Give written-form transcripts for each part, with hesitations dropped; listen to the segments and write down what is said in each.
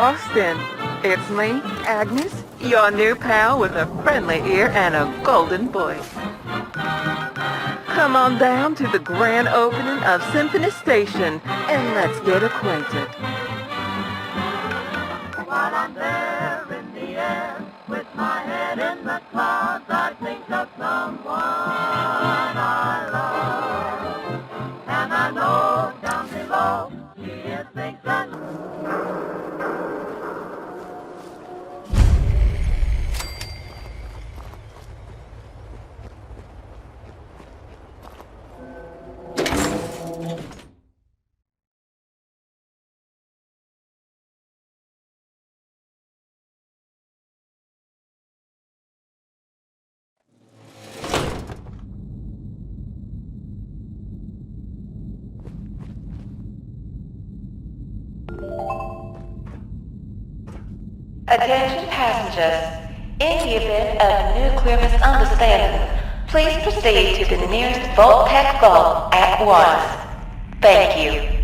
Austin. It's me, Agnes, your new pal with a friendly ear and a golden voice. Come on down to the grand opening of Symphony Station and let's get acquainted. While I'm there in the air, with my head in the clouds, I think of someone I love. And I know down below, she is thinking. Attention passengers. In the event of nuclear misunderstanding, please proceed to the nearest Voltec vault at once. Thank you.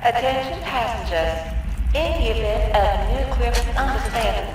Attention passengers. In the event of nuclear misunderstanding,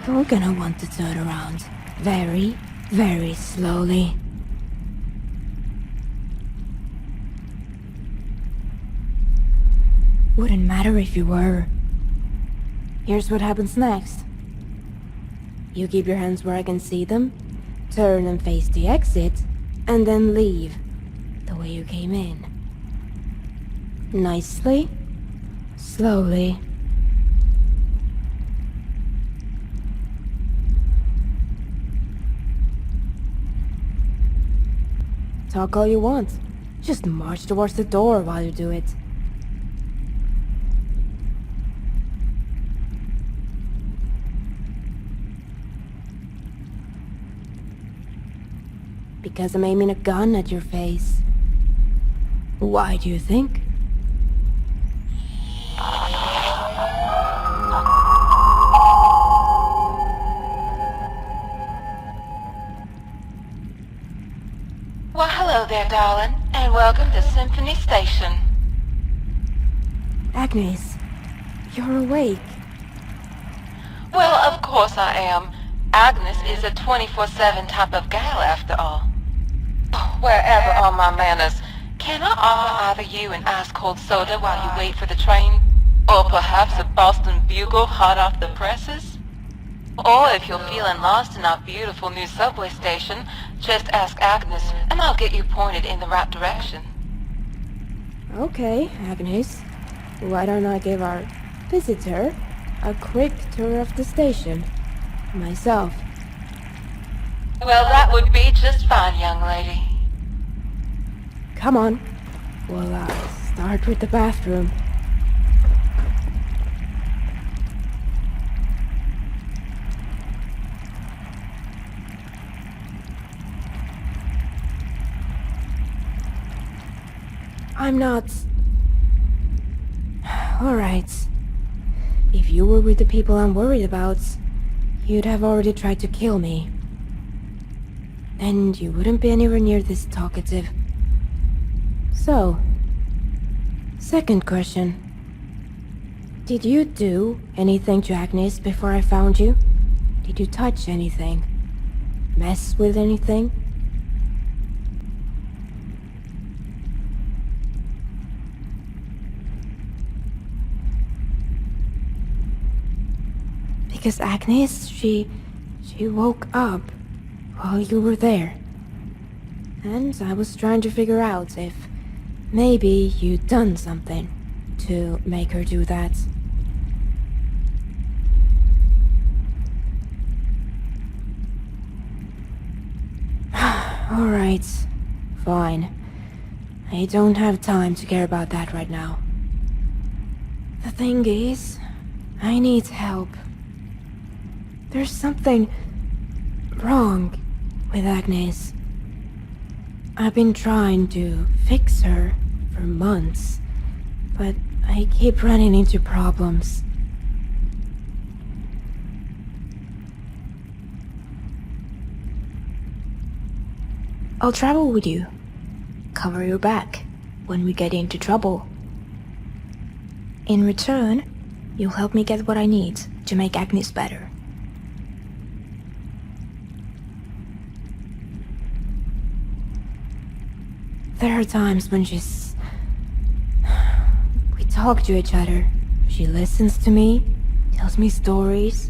You're gonna want to turn around very, very slowly. Wouldn't matter if you were. Here's what happens next. You keep your hands where I can see them, turn and face the exit, and then leave the way you came in. Nicely, slowly. Talk all you want. Just march towards the door while you do it. Because I'm aiming a gun at your face. Why do you think? Well, hello there, darling, and welcome to Symphony Station. Agnes, you're awake. Well, of course I am. Agnes is a 24/7 type of gal, after all. Wherever are my manners? Can I offer either you an ice-cold soda while you wait for the train? Or perhaps a Boston Bugle hot off the presses? Or if you're feeling lost in our beautiful new subway station, just ask Agnes and I'll get you pointed in the right direction. Okay, Agnes. Why don't I give our visitor a quick tour of the station? Myself. Well, that would be just fine, young lady. Come on. We'll start with the bathroom. I'm not... Alright. If you were with the people I'm worried about, you'd have already tried to kill me. And you wouldn't be anywhere near this talkative. So, second question. Did you do anything to Agnes before I found you? Did you touch anything? Mess with anything? Because Agnes, she woke up while you were there. And I was trying to figure out if maybe you'd done something to make her do that. Alright, fine. I don't have time to care about that right now. The thing is, I need help. There's something wrong with Agnes. I've been trying to fix her for months, but I keep running into problems. I'll travel with you. Cover your back when we get into trouble. In return, you'll help me get what I need to make Agnes better. There are times when we talk to each other. She listens to me, tells me stories.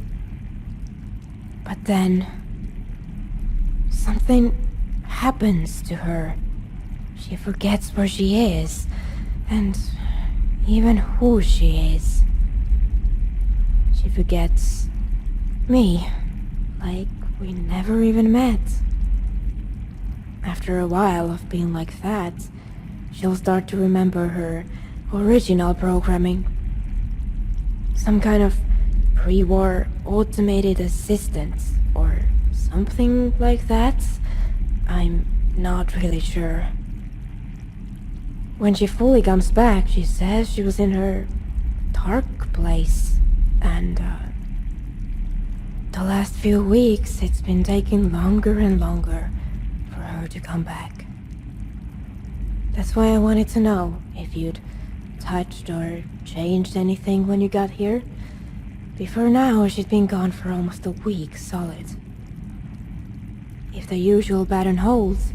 But then something happens to her. She forgets where she is, and even who she is. She forgets me, like we never even met. After a while of being like that, she'll start to remember her original programming. Some kind of pre-war automated assistant, or something like that. I'm not really sure. When she fully comes back, she says she was in her dark place, and the last few weeks it's been taking longer and longer for her to come back. That's why I wanted to know if you'd touched or changed anything when you got here, Before now, she'd been gone for almost a week solid. If the usual pattern holds,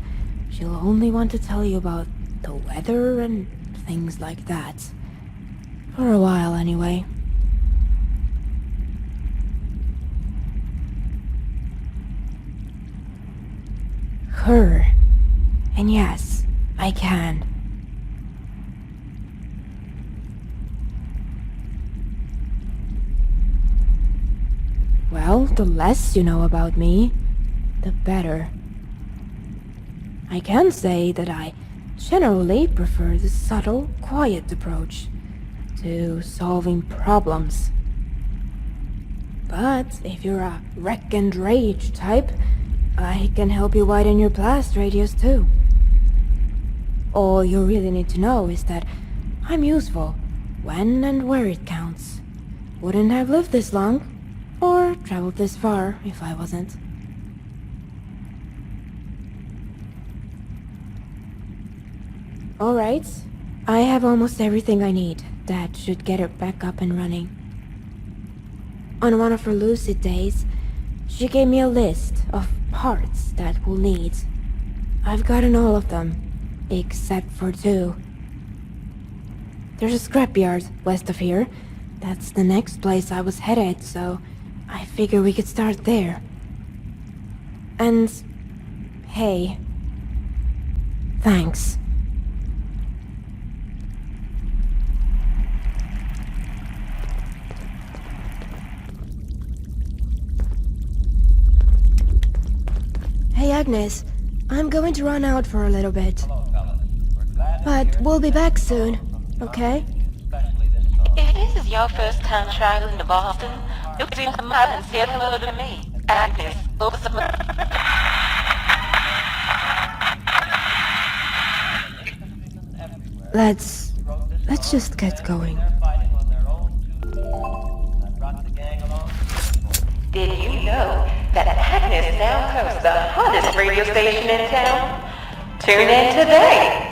she'll only want to tell you about the weather and things like that. For a while, anyway. Her. And yes, I can. Well, the less you know about me, the better. I can say that I generally prefer the subtle, quiet approach to solving problems. But if you're a wreck and rage type, I can help you widen your blast radius too. All you really need to know is that I'm useful when and where it counts. Wouldn't have lived this long, or traveled this far if I wasn't. Alright, I have almost everything I need. That should get it back up and running. On one of her lucid days, she gave me a list of parts that we'll need. I've gotten all of them, except for 2. There's a scrapyard west of here. That's the next place I was headed, so I figure we could start there. And hey, thanks. Hey Agnes, I'm going to run out for a little bit. But we'll be back soon, okay? If this is your first time traveling to Boston, you'll be come out and say hello to me, Agnes. Let's just get going. Did you know that Agnes now hosts the hottest radio station in town? Tune in today.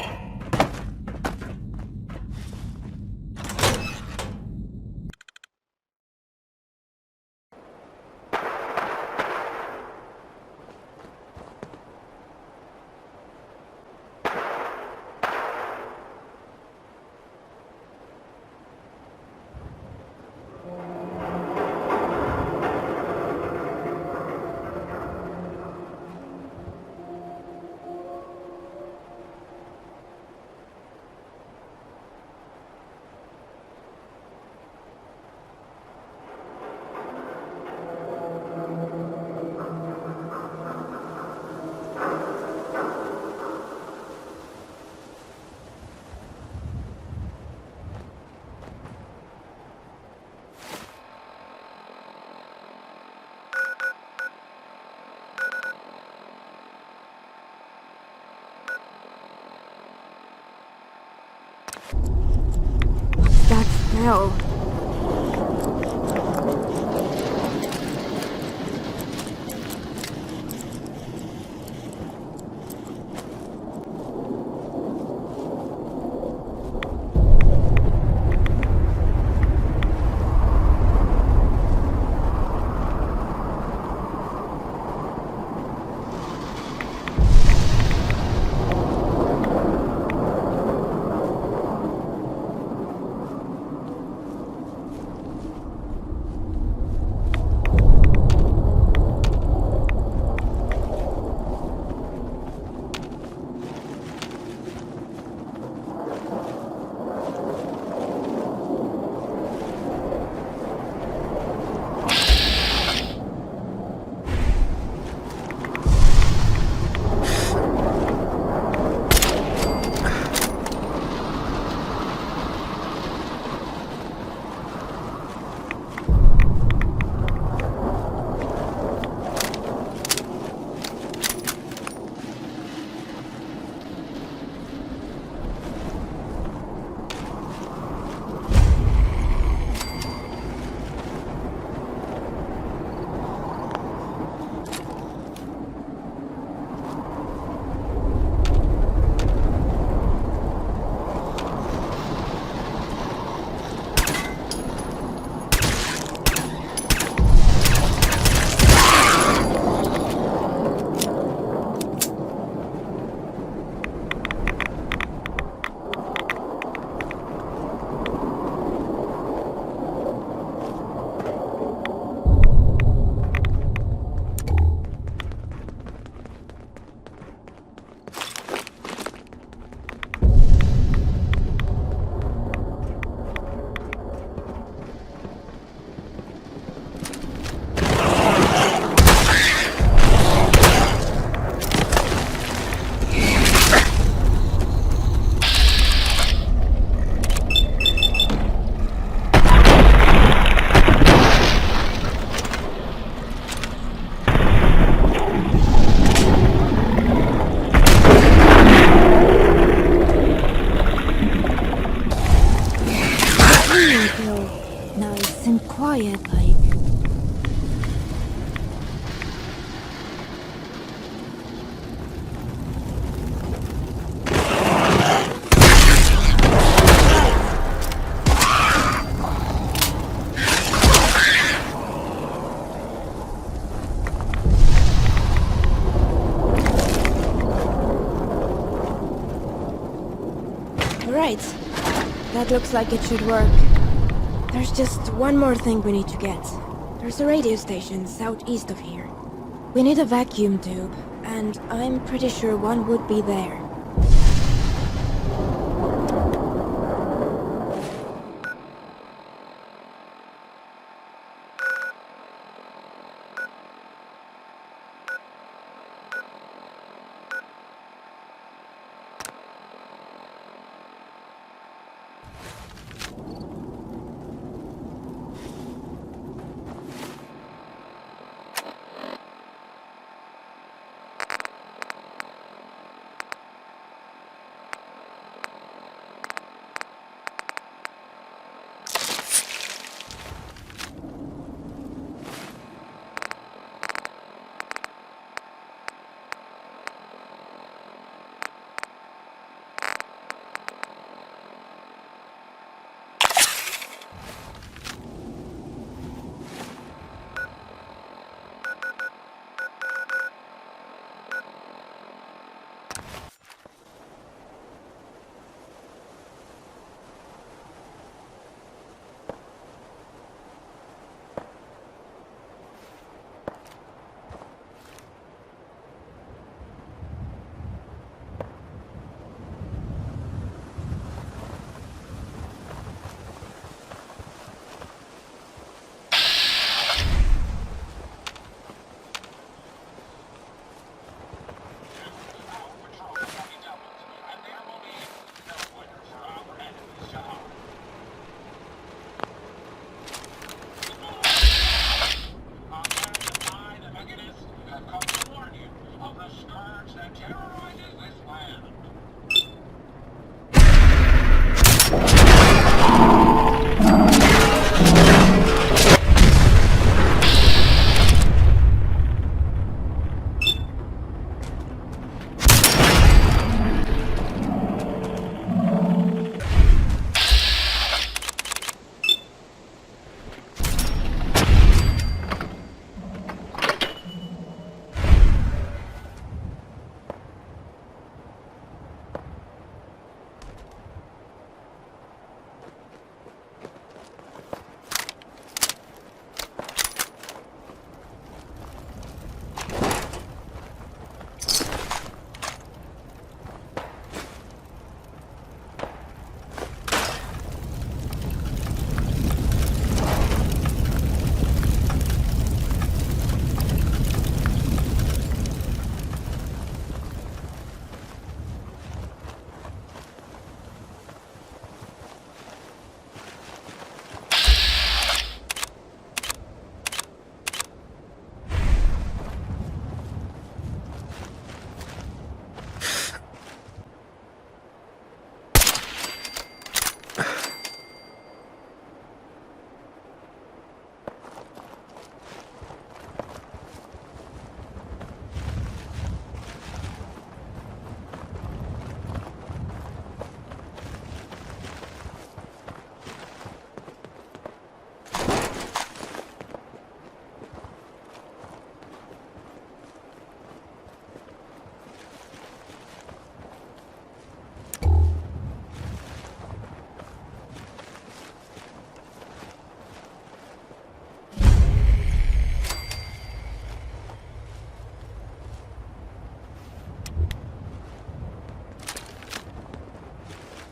That smell. Right. That looks like it should work. There's just one more thing we need to get. There's a radio station southeast of here. We need a vacuum tube, and I'm pretty sure one would be there.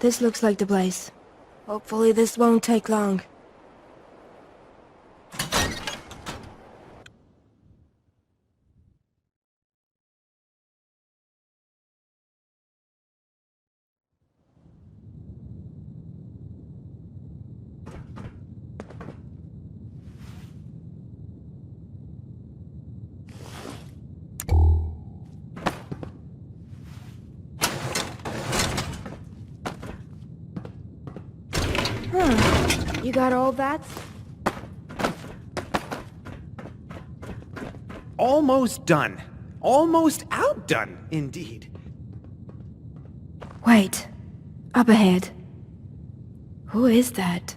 This looks like the place. Hopefully this won't take long. You got all that? Almost done. Almost outdone, indeed. Wait. Up ahead. Who is that?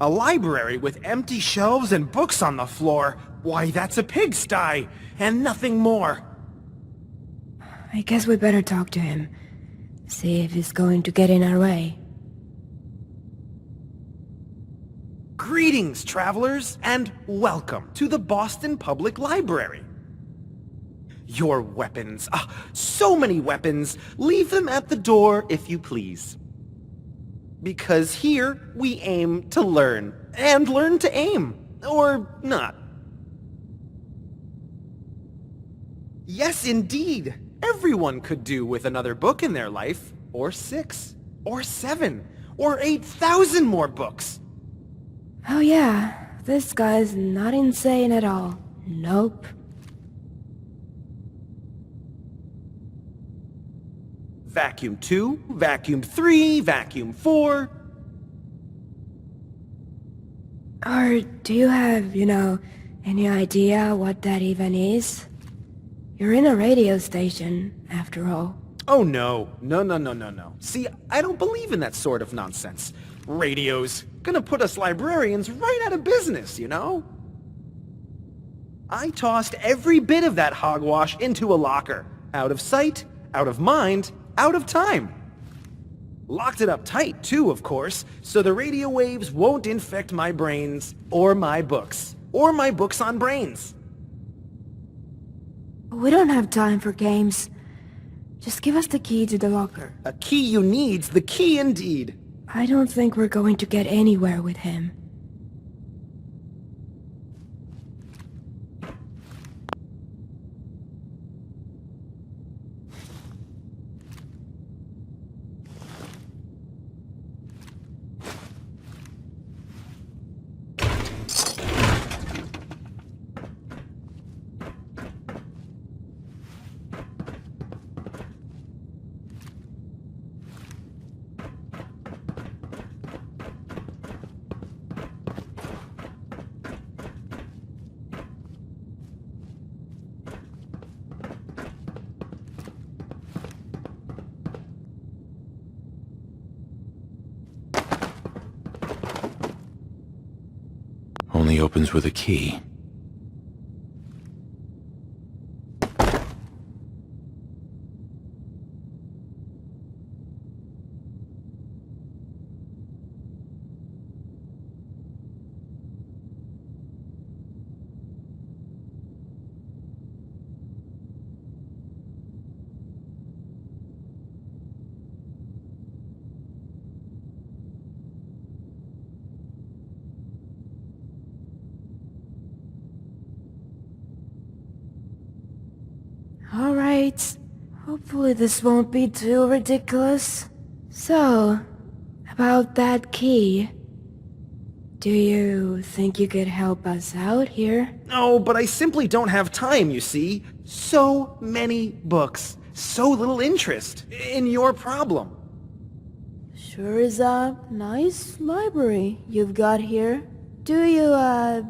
A library with empty shelves and books on the floor. Why, that's a pigsty, and nothing more. I guess we better talk to him. See if he's going to get in our way. Greetings, travelers, and welcome to the Boston Public Library. Your weapons, so many weapons, leave them at the door if you please. Because here we aim to learn, and learn to aim, or not. Yes, indeed, everyone could do with another book in their life, or 6, or 7, or 8,000 more books. Oh yeah, this guy's not insane at all. Nope. Vacuum 2, Vacuum 3, Vacuum 4. Or do you have, any idea what that even is? You're in a radio station, after all. Oh no. No. See, I don't believe in that sort of nonsense. Radios. Gonna put us librarians right out of business, I tossed every bit of that hogwash into a locker. Out of sight, out of mind, out of time. Locked it up tight, too, of course, so the radio waves won't infect my brains, or my books on brains. We don't have time for games. Just give us the key to the locker. A key you need's the key indeed. I don't think we're going to get anywhere with him. Only opens with a key. Alright. Hopefully this won't be too ridiculous. So, about that key. Do you think you could help us out here? No, but I simply don't have time, you see. So many books. So little interest in your problem. Sure is a nice library you've got here. Do you,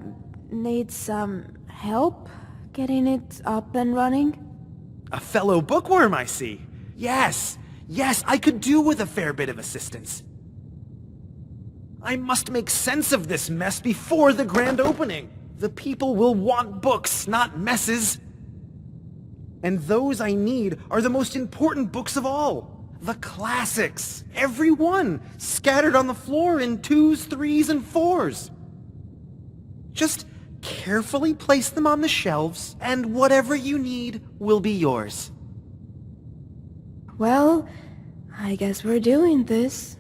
need some help getting it up and running? A fellow bookworm, I see. Yes, I could do with a fair bit of assistance. I must make sense of this mess before the grand opening. The people will want books, not messes. And those I need are the most important books of all. The classics. Every one. Scattered on the floor in 2s, 3s, and 4s. Just carefully place them on the shelves, and whatever you need will be yours. Well, I guess we're doing this.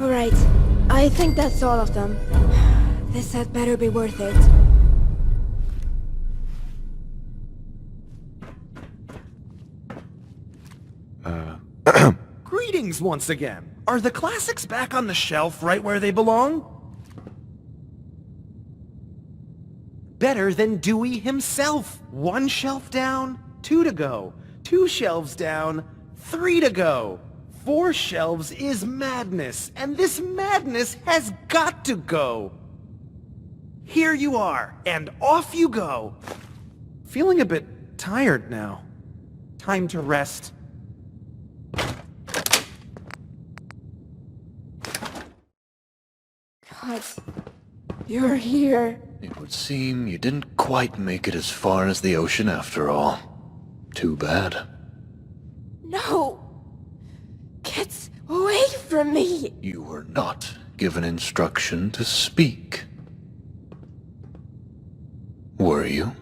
Alright, I think that's all of them. This had better be worth it. things once again. Are the classics back on the shelf right where they belong? Better than Dewey himself. 1 shelf down, 2 to go. 2 shelves down, 3 to go. 4 shelves is madness, and this madness has got to go. Here you are, and off you go. Feeling a bit tired now. Time to rest. God, you're here. It would seem you didn't quite make it as far as the ocean after all. Too bad. No! Get away from me! You were not given instruction to speak. Were you?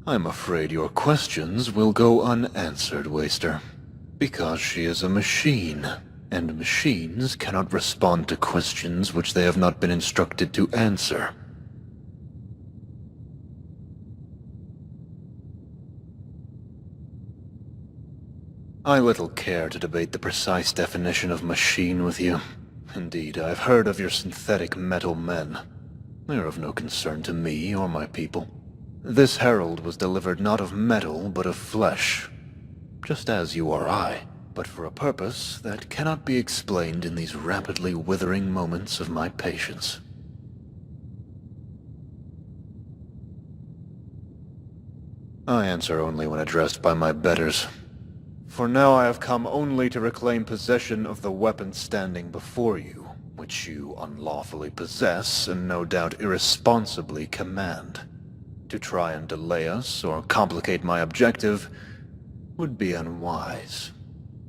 I'm afraid your questions will go unanswered, Waster. Because she is a machine, and machines cannot respond to questions which they have not been instructed to answer. I little care to debate the precise definition of machine with you. Indeed, I've heard of your synthetic metal men. They're of no concern to me or my people. This herald was delivered not of metal, but of flesh. Just as you or I, but for a purpose that cannot be explained in these rapidly withering moments of my patience. I answer only when addressed by my betters. For now I have come only to reclaim possession of the weapon standing before you, which you unlawfully possess and no doubt irresponsibly command. To try and delay us or complicate my objective would be unwise,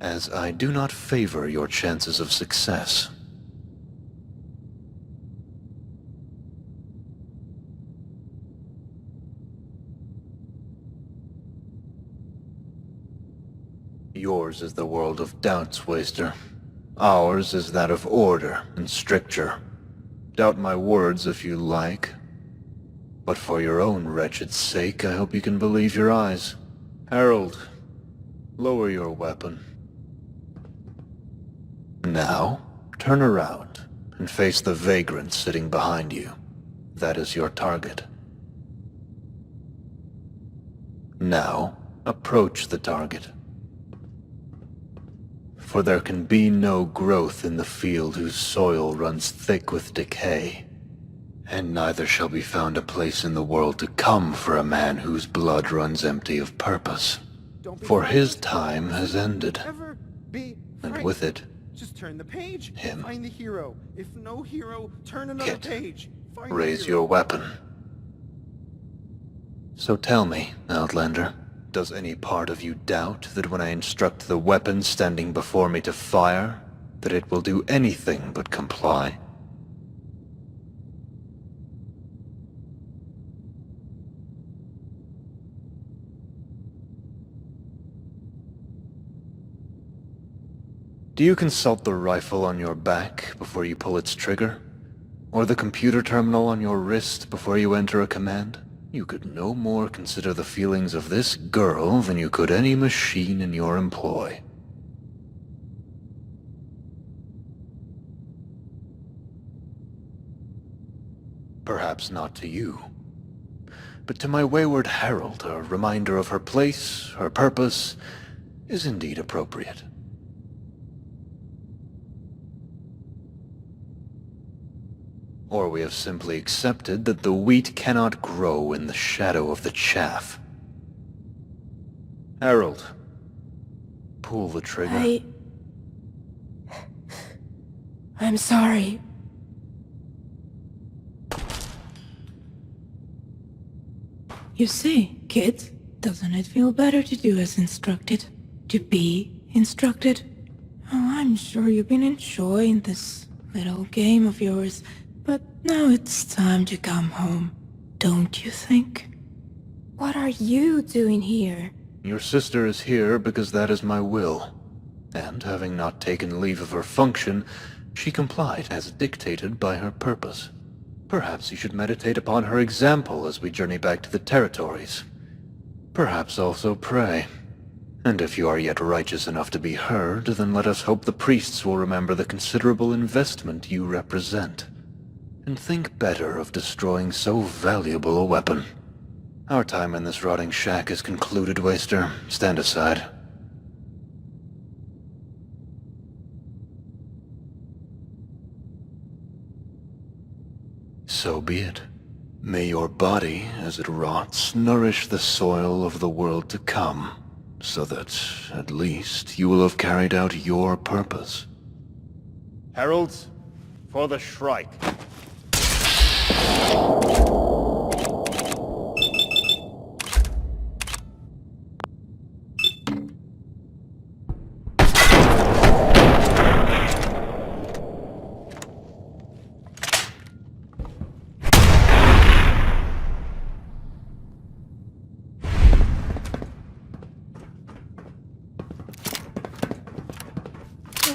as I do not favor your chances of success. Yours is the world of doubts, Waster. Ours is that of order and stricture. Doubt my words if you like. But for your own wretched sake, I hope you can believe your eyes. Harold, lower your weapon. Now, turn around and face the vagrant sitting behind you. That is your target. Now, approach the target. For there can be no growth in the field whose soil runs thick with decay. And neither shall be found a place in the world to come for a man whose blood runs empty of purpose. For his time has ended. And with it, just turn the page. him. Find the hero. If no hero, turn another Kit, page. Find the raise hero. your weapon. So tell me, Outlander, does any part of you doubt that when I instruct the weapon standing before me to fire, that it will do anything but comply? Do you consult the rifle on your back before you pull its trigger? Or the computer terminal on your wrist before you enter a command? You could no more consider the feelings of this girl than you could any machine in your employ. Perhaps not to you. But to my wayward herald, a reminder of her place, her purpose, is indeed appropriate. Or we have simply accepted that the wheat cannot grow in the shadow of the chaff. Harold, pull the trigger. I'm sorry. You see, kid, doesn't it feel better to do as instructed? To be instructed? Oh, I'm sure you've been enjoying this little game of yours. But now it's time to come home, don't you think? What are you doing here? Your sister is here because that is my will. And having not taken leave of her function, she complied as dictated by her purpose. Perhaps you should meditate upon her example as we journey back to the territories. Perhaps also pray. And if you are yet righteous enough to be heard, then let us hope the priests will remember the considerable investment you represent, and think better of destroying so valuable a weapon. Our time in this rotting shack is concluded, Waster. Stand aside. So be it. May your body, as it rots, nourish the soil of the world to come, so that, at least, you will have carried out your purpose. Heralds, for the Shrike.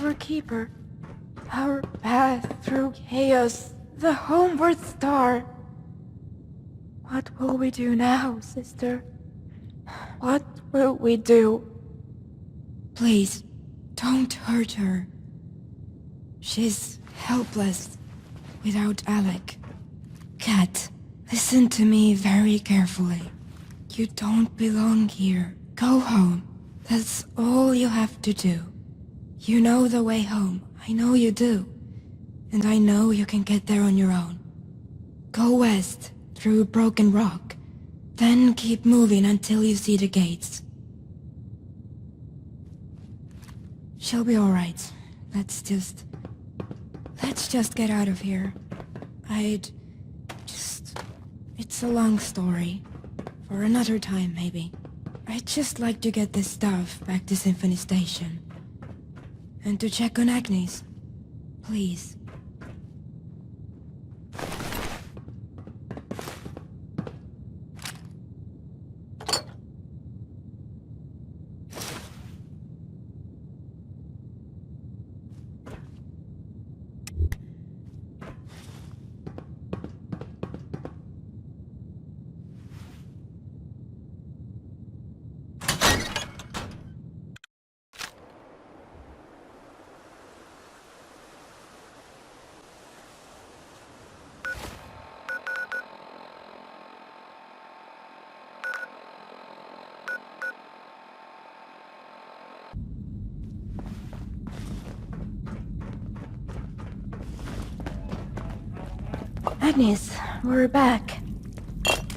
Our keeper, our path through chaos, the homeward star. What will we do now, sister? What will we do? Please, don't hurt her. She's helpless without Alec. Cat, listen to me very carefully. You don't belong here. Go home. That's all you have to do. You know the way home. I know you do. And I know you can get there on your own. Go west, through Broken Rock. Then keep moving until you see the gates. She'll be alright. Let's just get out of here. It's a long story. For another time, maybe. I'd just like to get this stuff back to Symphony Station. And to check on Agnes. Please. Agnes, we're back.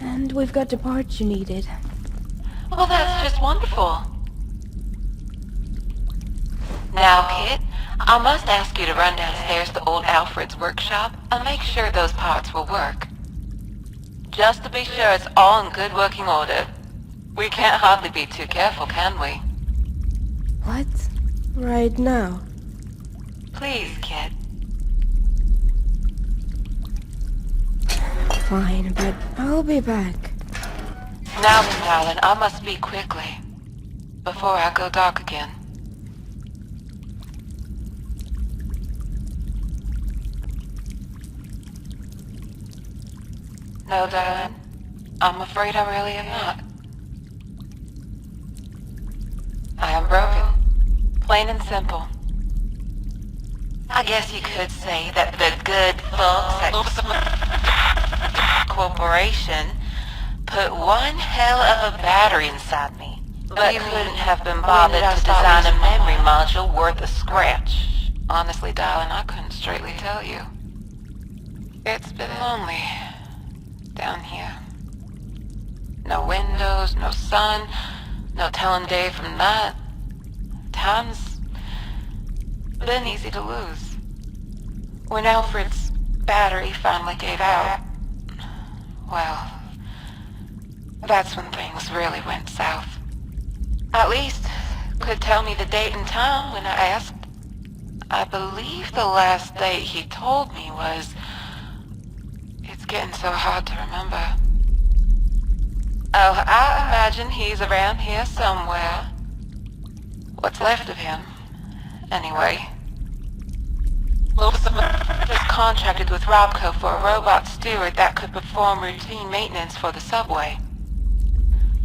And we've got the parts you needed. Well, that's just wonderful. Now, Kit, I must ask you to run downstairs to old Alfred's workshop and make sure those parts will work. Just to be sure it's all in good working order. We can't hardly be too careful, can we? What? Right now? Please, Kit. Fine, but I'll be back. Now then, darling, I must speak quickly, before I go dark again. No, darling, I'm afraid I really am not. I am broken, plain and simple. I guess you could say that the good folks at Corporation put one hell of a battery inside me, but you couldn't have been bothered to design a memory module worth a scratch. Honestly, darling, I couldn't straightly tell you. It's been lonely down here. No windows, no sun, no telling day from night. Time's been easy to lose. When Alfred's battery finally gave out, well, that's when things really went south. At least, could tell me the date and time when I asked. I believe the last date he told me was... It's getting so hard to remember. Oh, I imagine he's around here somewhere. What's left of him, Anyway, Wilson just contracted with Robco for a robot steward that could perform routine maintenance for the subway.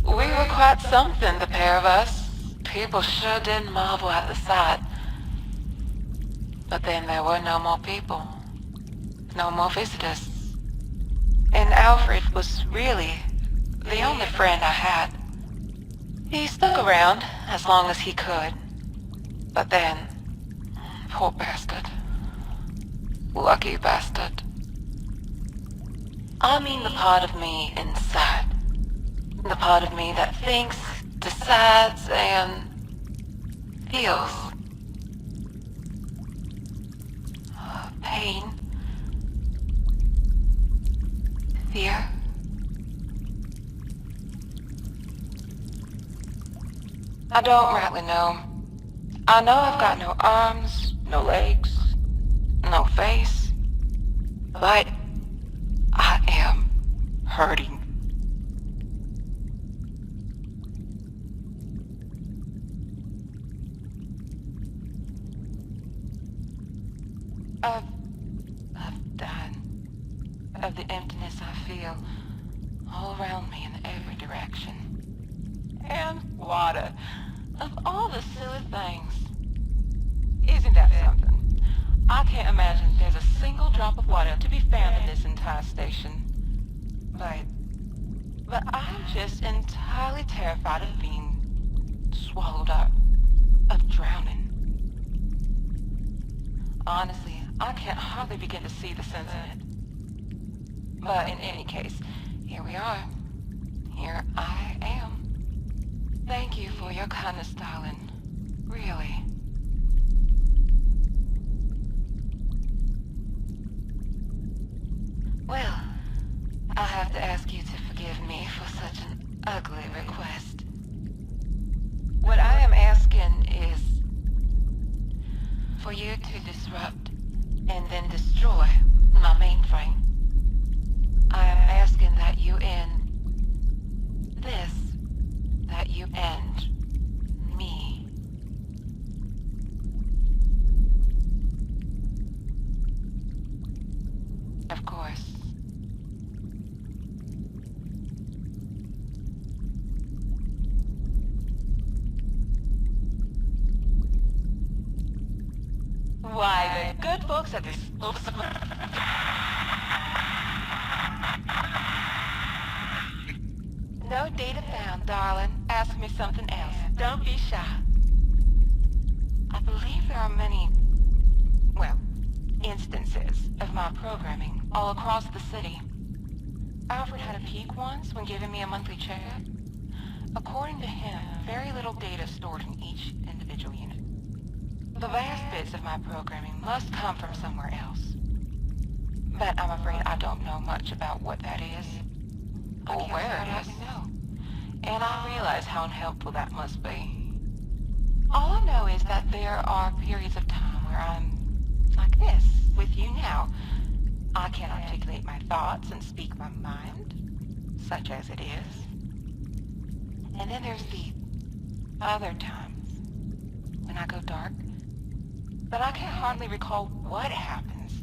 We were quite something, the pair of us. People sure did marvel at the sight. But then there were no more people. No more visitors. And Alfred was really the only friend I had. He stuck around as long as he could. But then, poor bastard. Lucky bastard. I mean the part of me inside. The part of me that thinks, decides, and feels. Pain. Fear. I don't rightly know. I know I've got no arms, no legs, no face, but I am hurting. I've died of the emptiness I feel all around me in every direction. And water. Of all the silly things. Isn't that something? I can't imagine there's a single drop of water to be found in this entire station. But I'm just entirely terrified of being swallowed up. Of drowning. Honestly, I can't hardly begin to see the sense in it. But in any case, here we are. Here I am. Thank you for your kindness, darling. Really. Well, I have to ask you to forgive me for such an ugly request. What I am asking is for you to disrupt and then destroy my mainframe. I am asking that you end this, that you end me. Of course. Why, the good folks at this... No data found, darling. Ask me something else. Don't be shy. I believe there are many, well, instances of my programming all across the city. Alfred had a peek once when giving me a monthly checkup. According to him, very little data stored in each individual unit. The vast bits of my programming must come from somewhere else. But I'm afraid I don't know much about what that is. Or where it is. And I realize how unhelpful that must be. All I know is that there are periods of time where I'm like this, with you now. I can articulate my thoughts and speak my mind, such as it is. And then there's the other times when I go dark, but I can hardly recall what happens.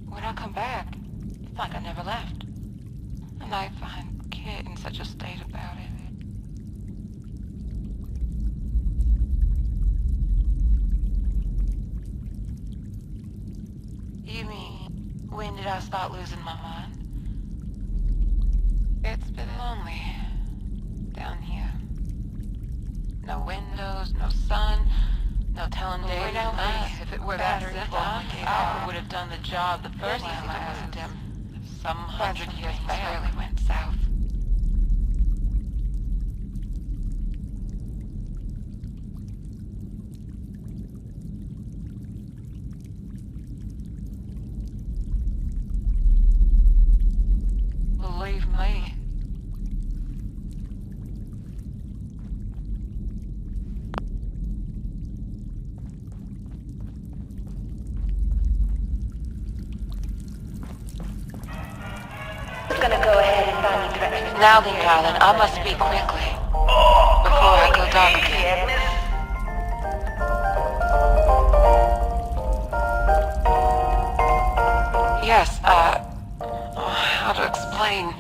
When I come back, it's like I never left. And I find Kit in such a state about it. You mean, when did I start losing my mind? It's been lonely down here. No windows, no sun, no telling day or night. If it were that simple, Alfred would have done the job the first time I asked him. Some 100 years back, really went south. Believe me. Gonna go ahead and find the directions. Now then, darling, I must speak quickly before I go dark again. How to explain?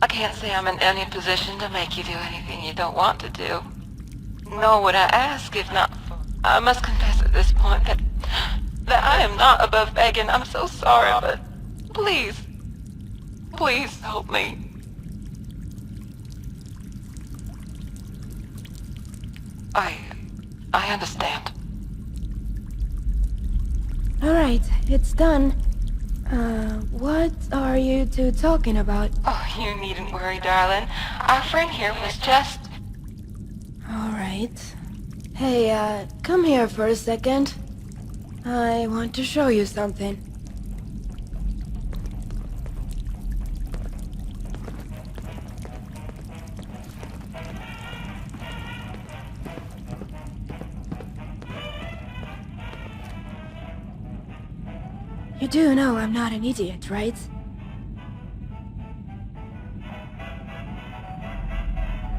I can't say I'm in any position to make you do anything you don't want to do. Nor would I ask if not for... I must confess at this point that I am not above begging. I'm so sorry, but please, please help me. I understand. Alright, it's done. What are you two talking about? Oh, you needn't worry, darling. Our friend here was just... Alright. Hey, come here for a second. I want to show you something. You do know I'm not an idiot, right?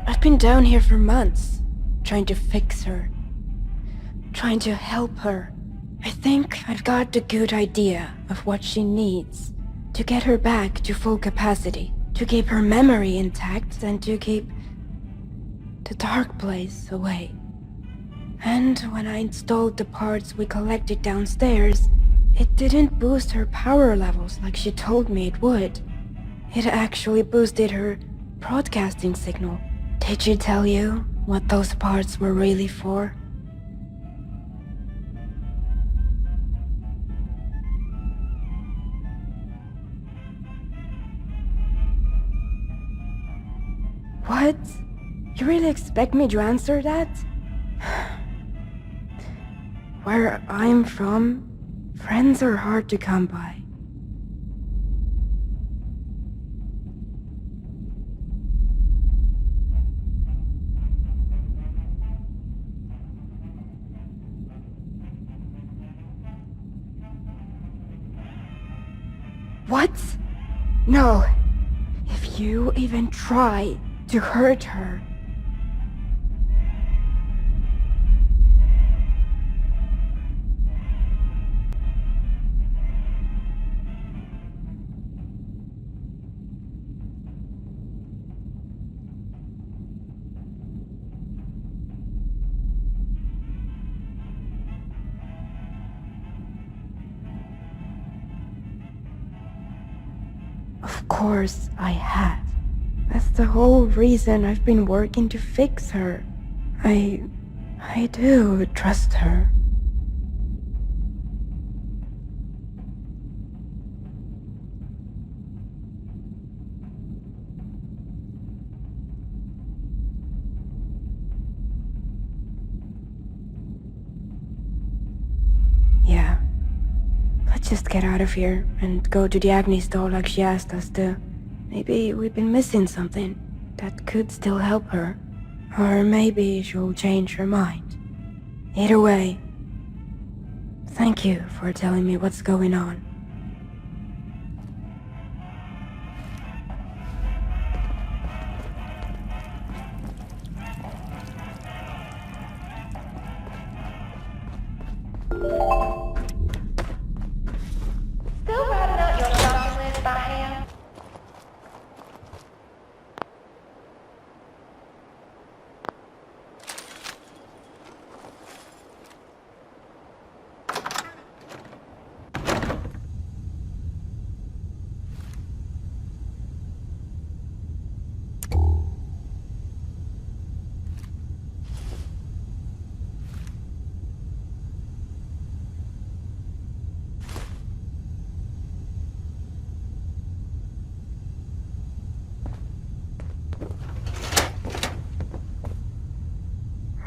I've been down here for months, trying to fix her. Trying to help her. I think I've got a good idea of what she needs to get her back to full capacity, to keep her memory intact, and to keep the dark place away. And when I installed the parts we collected downstairs, it didn't boost her power levels like she told me it would. It actually boosted her broadcasting signal. Did she tell you what those parts were really for? What? You really expect me to answer that? Where I'm from, friends are hard to come by. What? No. If you even try to hurt her. Of course I have. That's the whole reason I've been working to fix her. I do trust her. Yeah. Let's just get out of here and go to the Agni store like she asked us to. Maybe we've been missing something that could still help her. Or maybe she'll change her mind. Either way, thank you for telling me what's going on. Still writing out your shopping list by hand?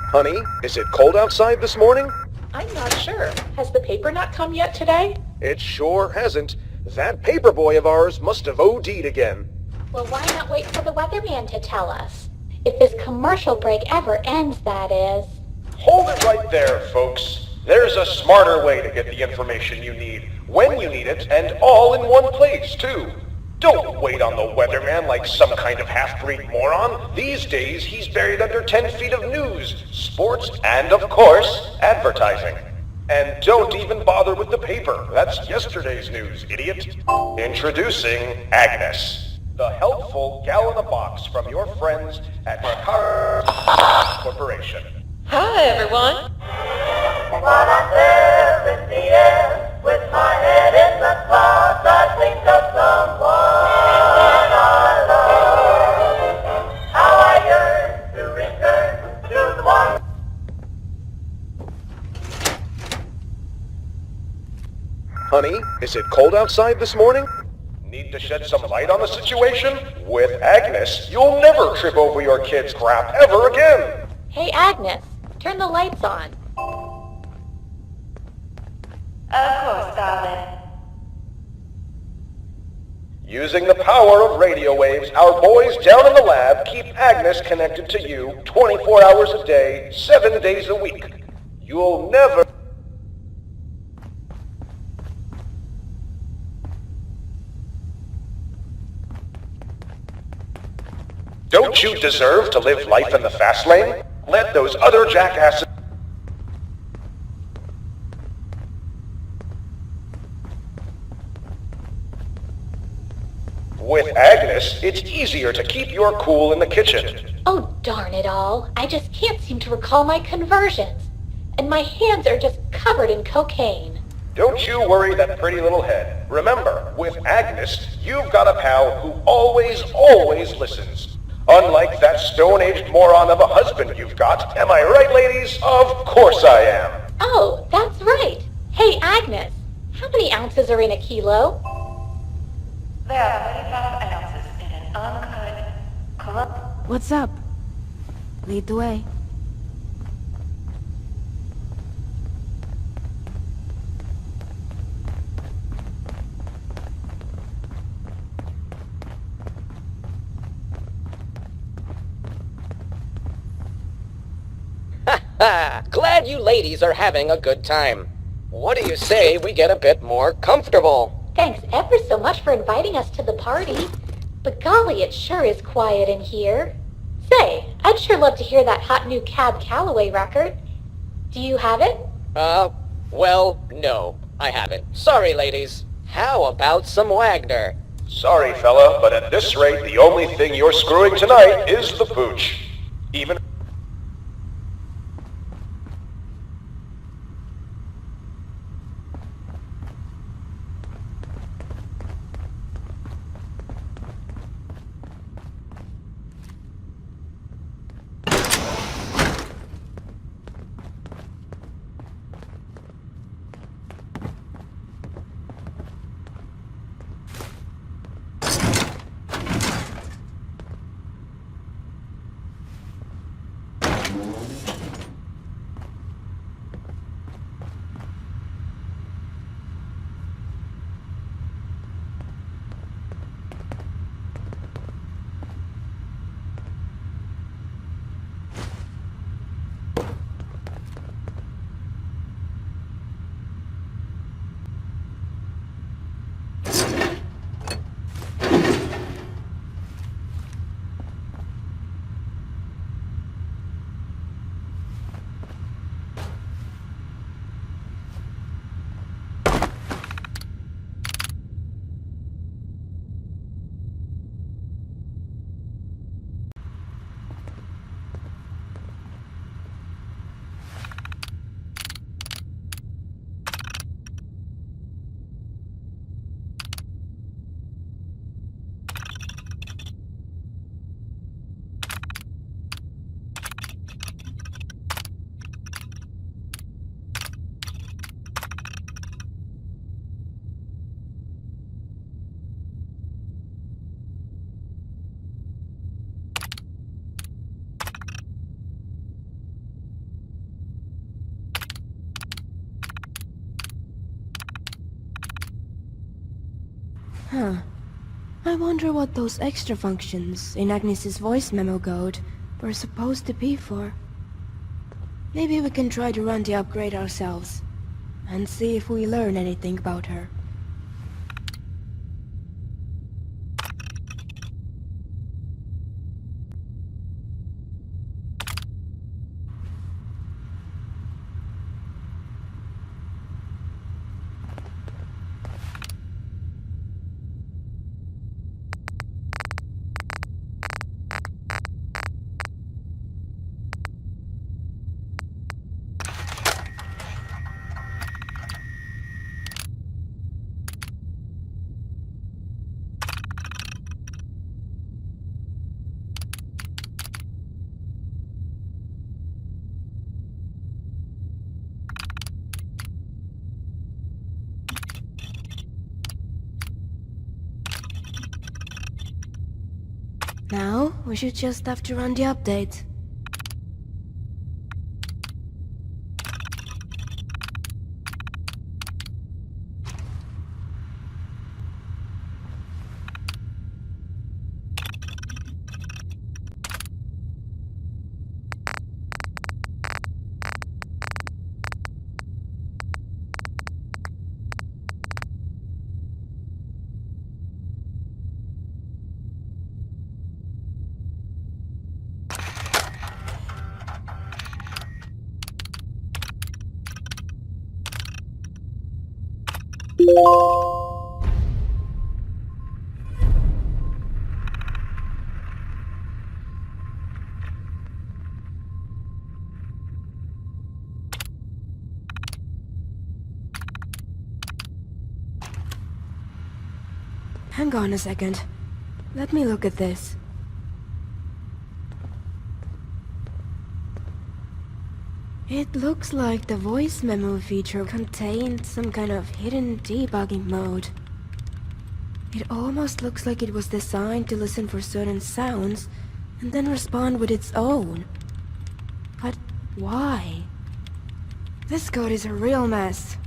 Honey, is it cold outside this morning? I'm not sure. Has the paper not come yet today? It sure hasn't. That paperboy of ours must have OD'd again. Well, why not wait for the weatherman to tell us? If this commercial break ever ends, that is. Hold it right there, folks. There's a smarter way to get the information you need, when you need it, and all in one place, too. Don't wait on the weatherman like some kind of half-breed moron. These days, he's buried under 10 feet of news, sports, and of course, advertising. And don't even bother with the paper. That's yesterday's news, idiot. Introducing Agnes, the helpful gal in a box from your friends at Car Corporation. Hi, everyone. While I'm there in the air, with my head in the clouds, I think of someone I love. How I yearn to return to the one. Honey, is it cold outside this morning? Need to shed some light on the situation? With Agnes, you'll never trip over your kid's crap ever again. Hey, Agnes, turn the lights on. Of course, darling. Using the power of radio waves, our boys down in the lab keep Agnes connected to you 24 hours a day, 7 days a week. You'll never... Don't you deserve to live life in the fast lane? Let those other jackasses... With Agnes, it's easier to keep your cool in the kitchen. Oh, darn it all. I just can't seem to recall my conversions. And my hands are just covered in cocaine. Don't you worry that pretty little head. Remember, with Agnes, you've got a pal who always listens. Unlike that stone-aged moron of a husband you've got. Am I right, ladies? Of course I am. Oh, that's right. Hey, Agnes, how many ounces are in a kilo? There are 35 ounces in an uncut... What's up? Lead the way. Glad you ladies are having a good time. What do you say we get a bit more comfortable? Thanks ever so much for inviting us to the party. But golly, it sure is quiet in here. Say, I'd sure love to hear that hot new Cab Calloway record. Do you have it? Well, no, I haven't. Sorry, ladies. How about some Wagner? Sorry, fella, but at this rate, the only thing you're screwing tonight is the pooch. Even... Huh. I wonder what those extra functions in Agnes's voice memo code were supposed to be for. Maybe we can try to run the upgrade ourselves, and see if we learn anything about her. Now, we should just have to run the update. Hang on a second. Let me look at this. It looks like the voice memo feature contained some kind of hidden debugging mode. It almost looks like it was designed to listen for certain sounds and then respond with its own. But why? This code is a real mess.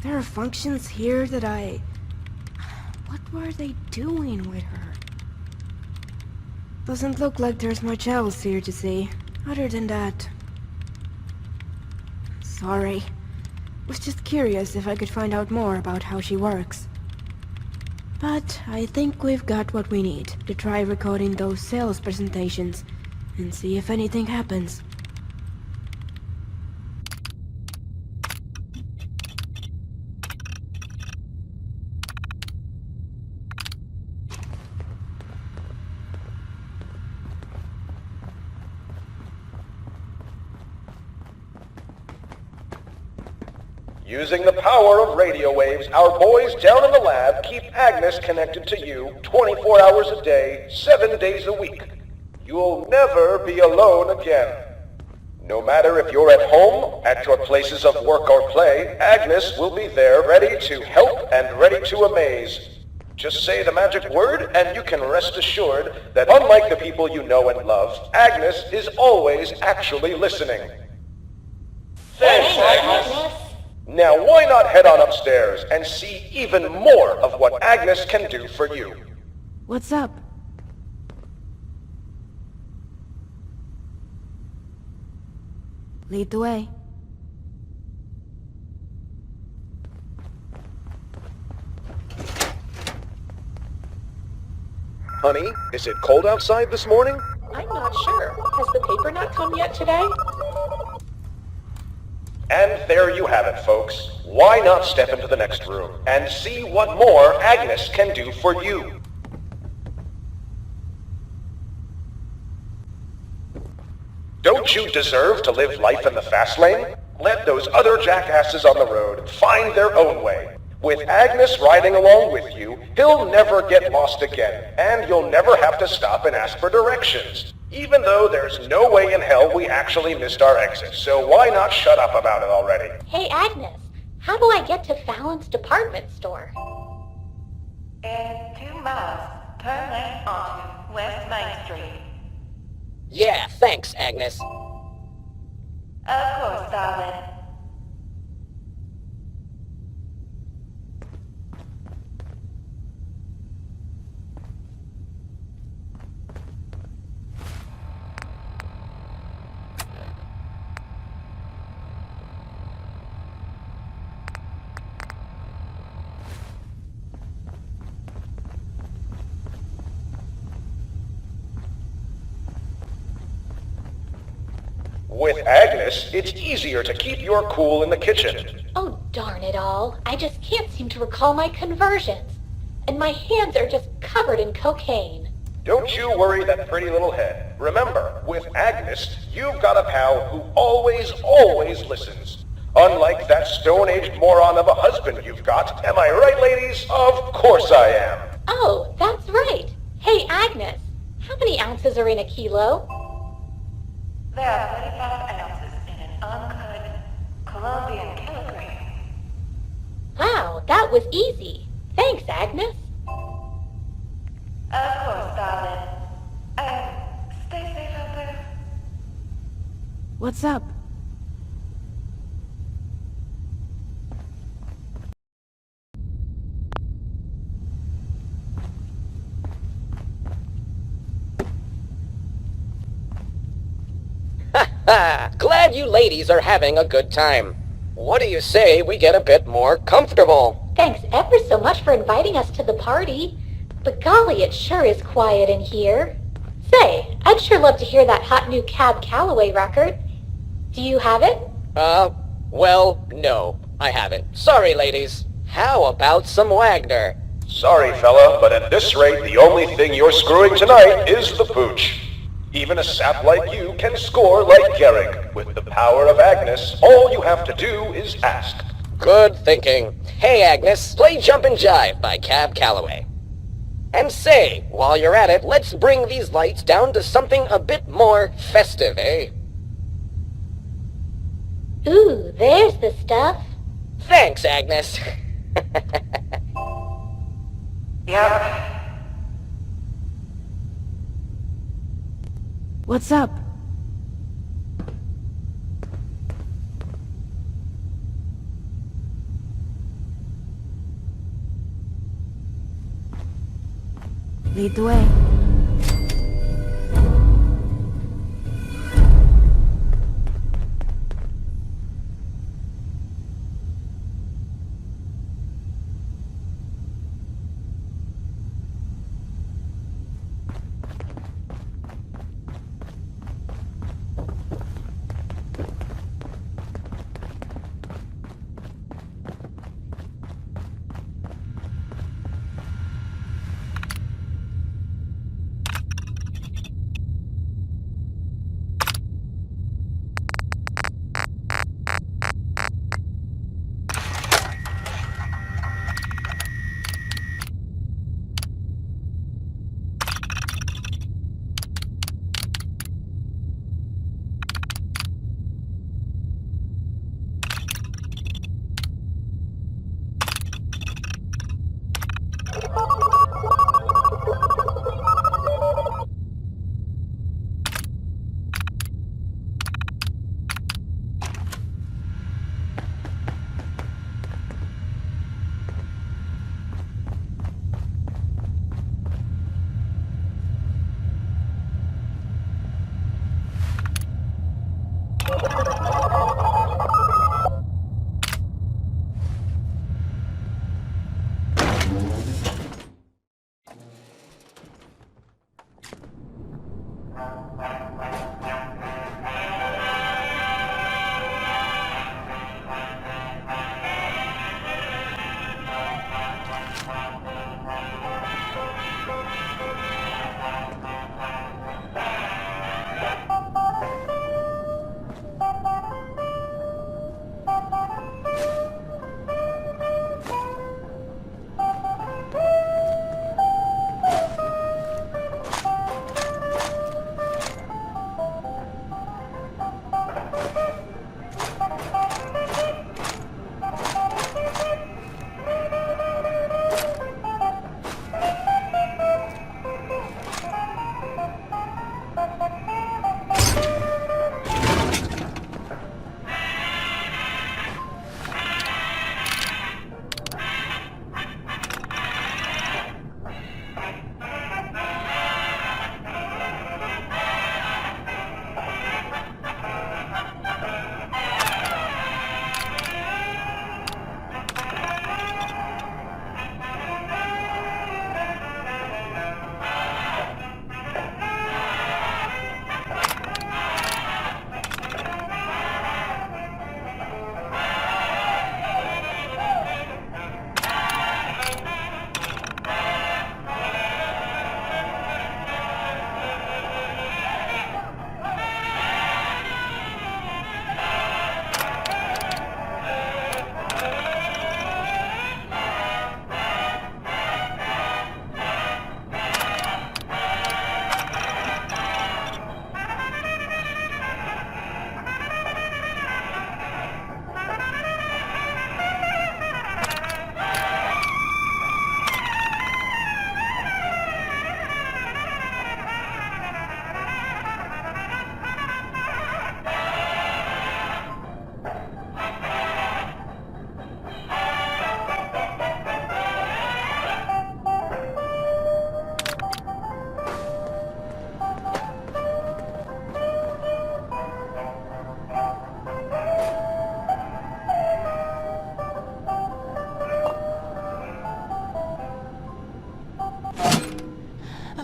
There are functions here that What were they doing with her? Doesn't look like there's much else here to see, other than that. Sorry. Was just curious if I could find out more about how she works. But I think we've got what we need to try recording those sales presentations and see if anything happens. Using the power of radio waves, our boys down in the lab keep Agnes connected to you 24 hours a day, 7 days a week. You'll never be alone again. No matter if you're at home, at your places of work or play, Agnes will be there ready to help and ready to amaze. Just say the magic word and you can rest assured that unlike the people you know and love, Agnes is always actually listening. Thanks, Agnes. Now why not head on upstairs and see even more of what Agnes can do for you? What's up? Lead the way. Honey, is it cold outside this morning? I'm not sure. Has the paper not come yet today? And there you have it, folks. Why not step into the next room and see what more Agnes can do for you? Don't you deserve to live life in the fast lane? Let those other jackasses on the road find their own way. With Agnes riding along with you, he'll never get lost again, and you'll never have to stop and ask for directions. Even though there's no way in hell we actually missed our exit, so why not shut up about it already? Hey, Agnes, how do I get to Fallon's department store? In 2 miles, turn left onto West Main Street. Yeah, thanks, Agnes. Of course, darling. With Agnes, it's easier to keep your cool in the kitchen. Oh, darn it all. I just can't seem to recall my conversions. And my hands are just covered in cocaine. Don't you worry that pretty little head. Remember, with Agnes, you've got a pal who always listens. Unlike that stone-aged moron of a husband you've got. Am I right, ladies? Of course I am. Oh, that's right. Hey, Agnes, how many ounces are in a kilo? There are 35 ounces in an uncut Colombian kilogram. Wow, that was easy. Thanks, Agnes. Of course, darling. Stay safe out there. What's up? Glad you ladies are having a good time. What do you say we get a bit more comfortable? Thanks ever so much for inviting us to the party. But golly, it sure is quiet in here. Say, I'd sure love to hear that hot new Cab Calloway record. Do you have it? Well, no, I haven't. Sorry, ladies. How about some Wagner? Sorry, fella, but at this rate, the only thing you're screwing tonight is the pooch. Even a sap like you can score like Garrick. With the power of Agnes, all you have to do is ask. Good thinking. Hey, Agnes, play Jumpin' Jive by Cab Calloway. And say, while you're at it, let's bring these lights down to something a bit more festive, eh? Ooh, there's the stuff. Thanks, Agnes. Yep. What's up? Lead the way.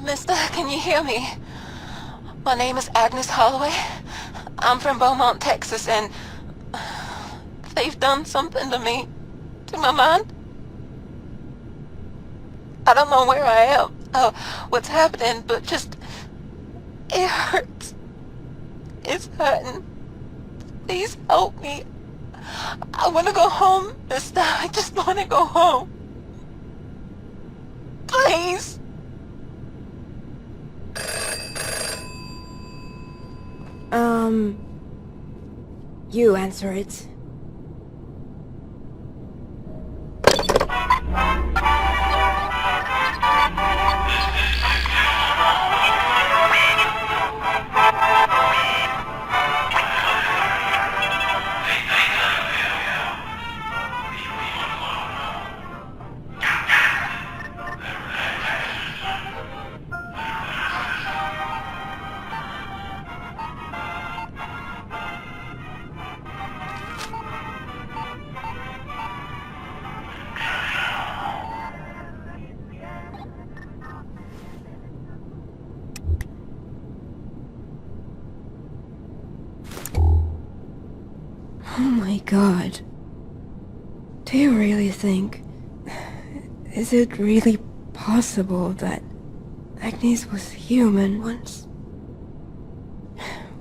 Mister, can you hear me? My name is Agnes Holloway. I'm from Beaumont, Texas, and they've done something to me, to my mind. I don't know where I am, what's happening, but just, it hurts. It's hurting. Please help me. I want to go home, mister. I just want to go home. Please. You answer it. Oh my god. Do you really think... Is it really possible that Agnes was human once?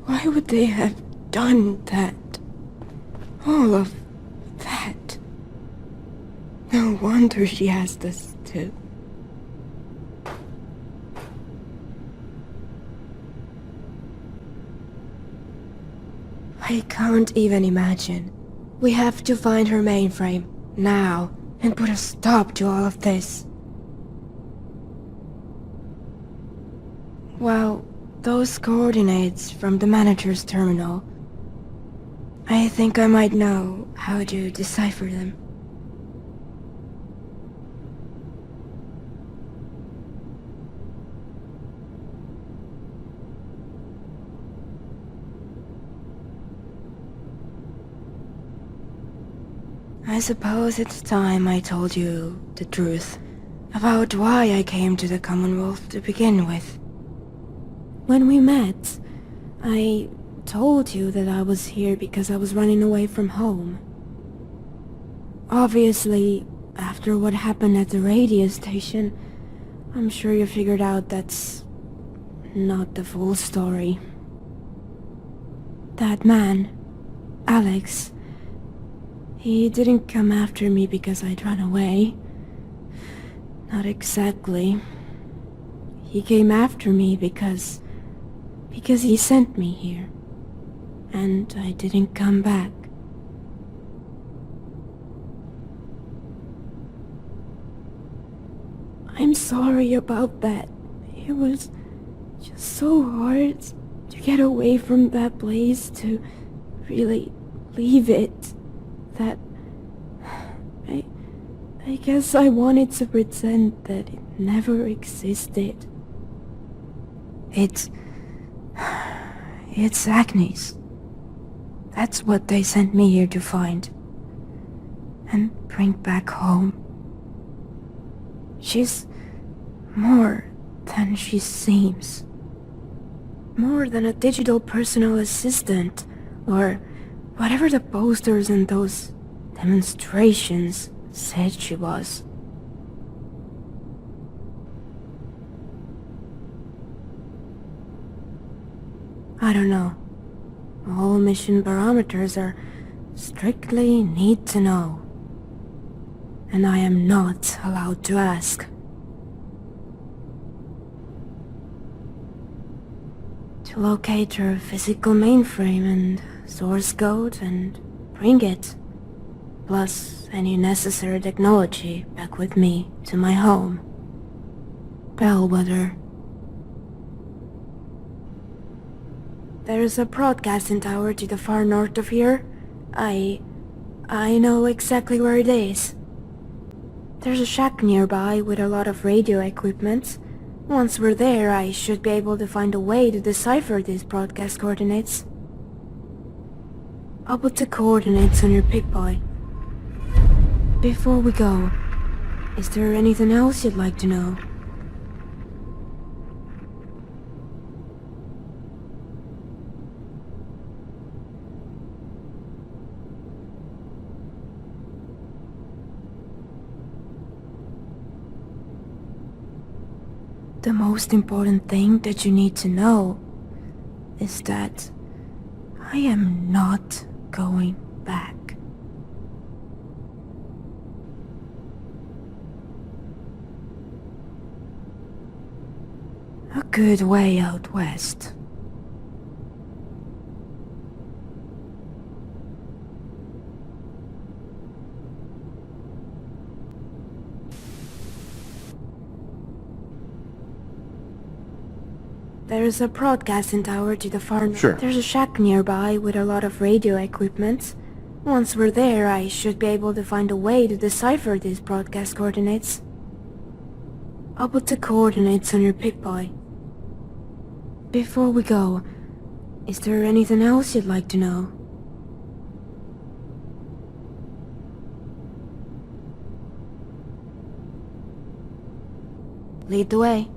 Why would they have done that? All of that? No wonder she has this too. I can't even imagine. We have to find her mainframe, now, and put a stop to all of this. Well, those coordinates from the manager's terminal, I think I might know how to decipher them. I suppose it's time I told you the truth about why I came to the Commonwealth to begin with. When we met, I told you that I was here because I was running away from home. Obviously, after what happened at the radio station, I'm sure you figured out that's not the full story. That man, Alex, he didn't come after me because I'd run away. Not exactly. He came after me because he sent me here. And I didn't come back. I'm sorry about that. It was just so hard to get away from that place, to really leave it. That I guess I wanted to pretend that it never existed. It's Agnes. That's what they sent me here to find and bring back home. She's more than she seems. More than a digital personal assistant, or whatever the posters and those demonstrations said she was. I don't know. All mission barometers are strictly need to know. And I am not allowed to ask. To locate her physical mainframe and source code and bring it, plus any necessary technology back with me to my home. Bellwether. There's a broadcasting tower to the far north of here. I know exactly where it is. There's a shack nearby with a lot of radio equipment. Once we're there, I should be able to find a way to decipher these broadcast coordinates. I'll put the coordinates on your Pick-Boy. Before we go, is there anything else you'd like to know? The most important thing that you need to know is that I am not going back. A good way out west. There's a broadcasting tower to the far. Sure. There's a shack nearby with a lot of radio equipment. Once we're there, I should be able to find a way to decipher these broadcast coordinates. I'll put the coordinates on your Pick-Boy. Before we go, is there anything else you'd like to know? Lead the way.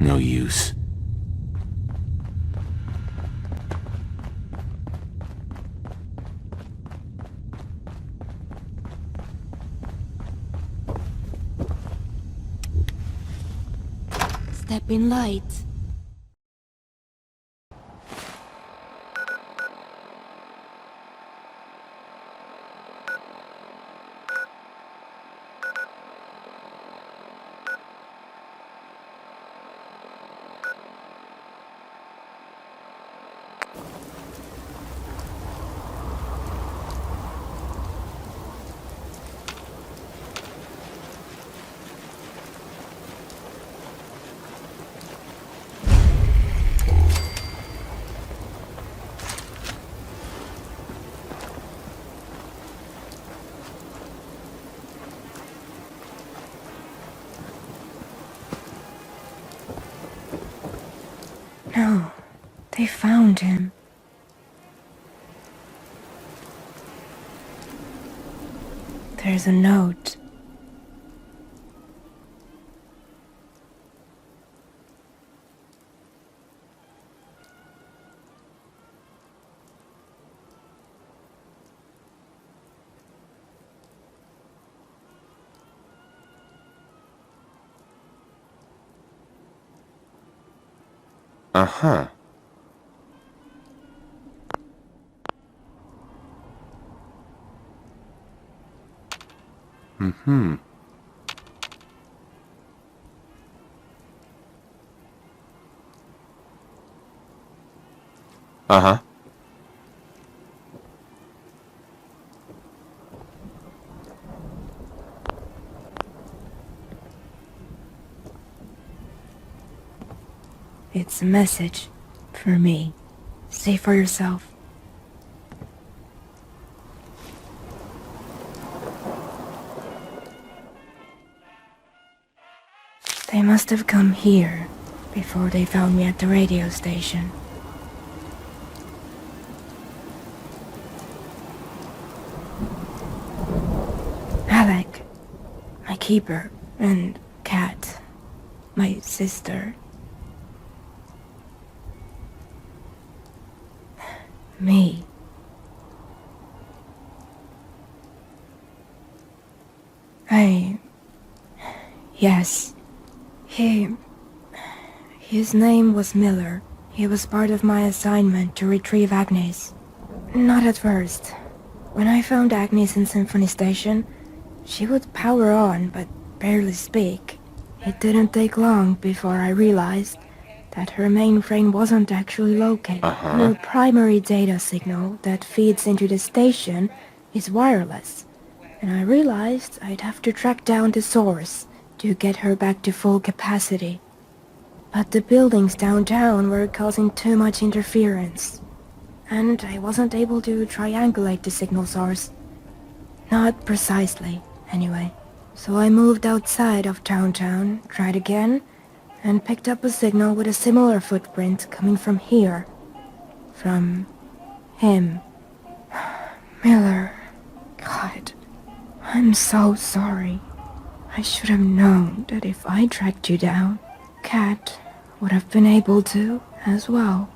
No use. Step in light. No, they found him. There's a note. Uh-huh. Mm-hmm. Uh-huh. It's a message for me. Say for yourself. They must have come here before they found me at the radio station. Alec, my keeper, and Kat, my sister. Me. Yes. His name was Miller. He was part of my assignment to retrieve Agnes. Not at first. When I found Agnes in Symphony Station, she would power on but barely speak. It didn't take long before I realized that her mainframe wasn't actually located. Her primary data signal that feeds into the station is wireless, and I realized I'd have to track down the source to get her back to full capacity. But the buildings downtown were causing too much interference, and I wasn't able to triangulate the signal source. Not precisely, anyway. So I moved outside of downtown, tried again, and picked up a signal with a similar footprint coming from here. From him. Miller. God, I'm so sorry. I should have known that if I tracked you down, Kat would have been able to as well.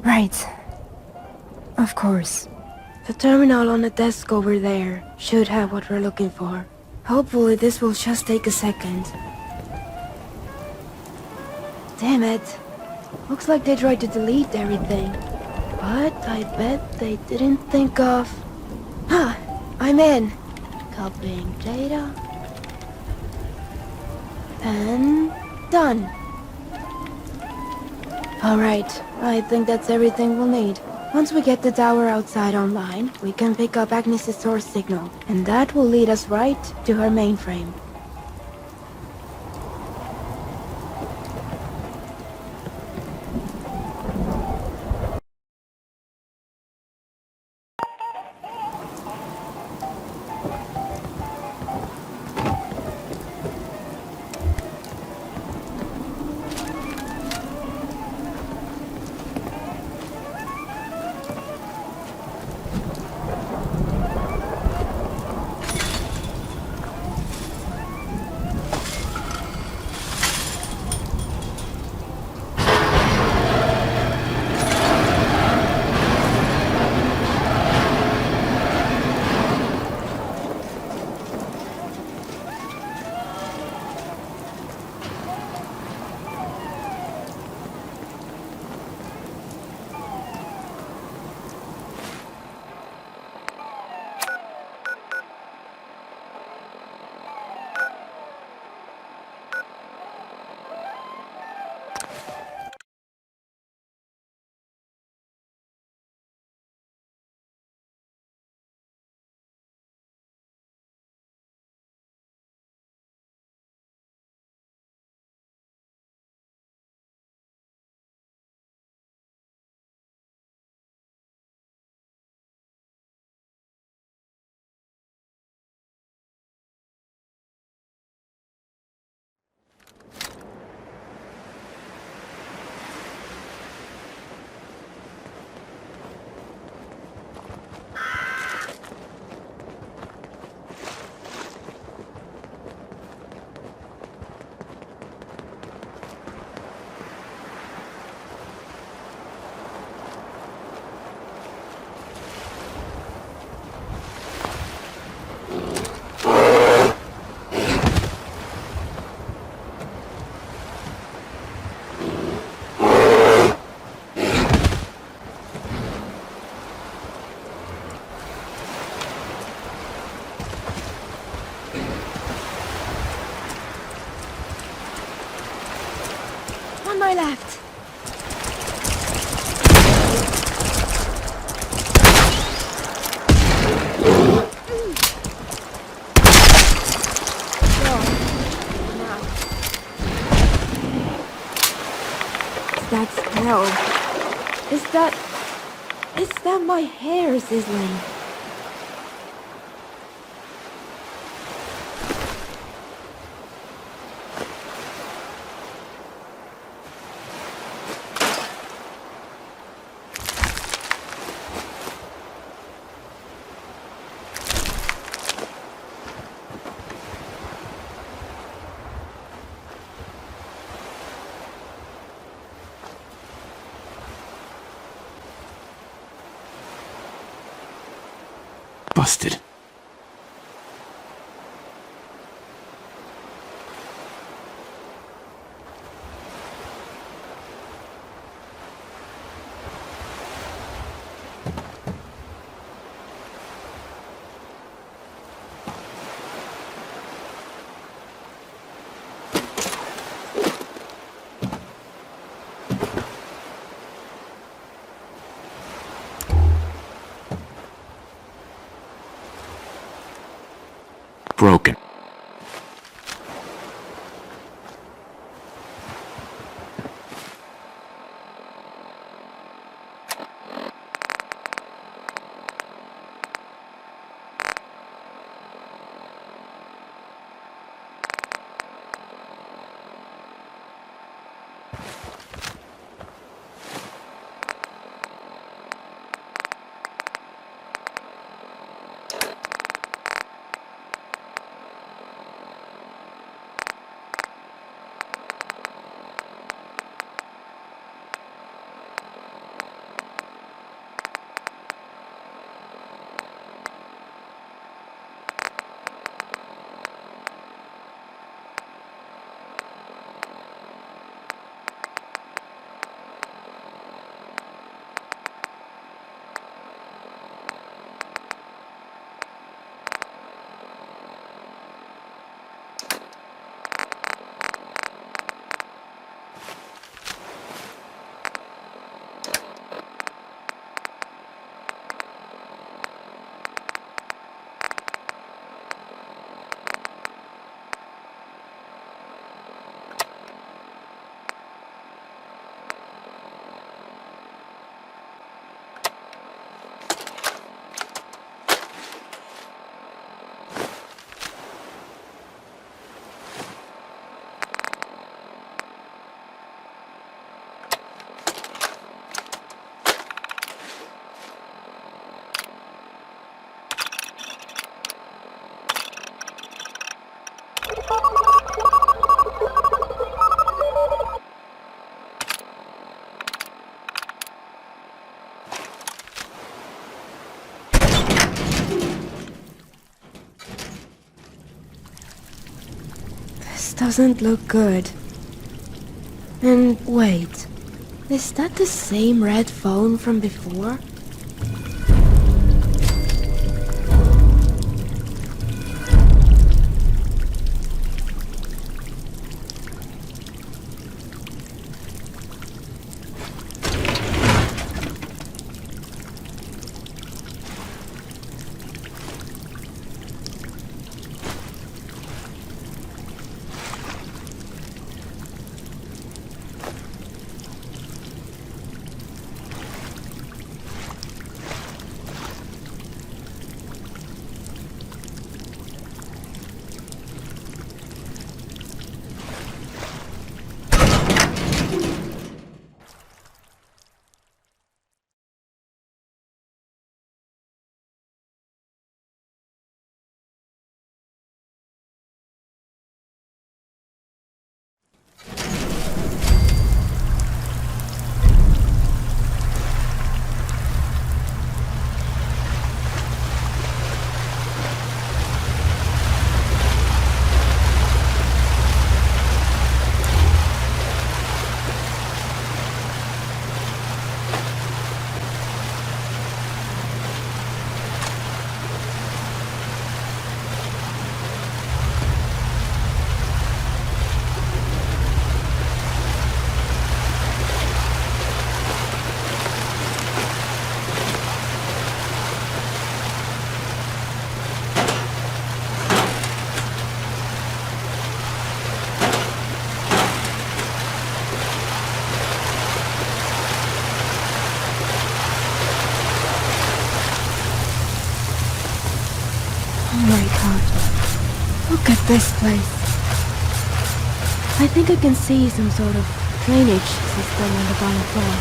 Right. Of course. The terminal on the desk over there should have what we're looking for. Hopefully this will just take a second. Damn it. Looks like they tried to delete everything. But I bet they didn't think of... Ah! I'm in! Copying data... And... done! Alright, I think that's everything we'll need. Once we get the tower outside online, we can pick up Agnes' source signal, and that will lead us right to her mainframe. On my left. That smell. Is that my hair sizzling? Busted. Broken. This doesn't look good. And wait, is that the same red phone from before? Oh my god. Look at this place. I think I can see some sort of drainage system on the bottom floor.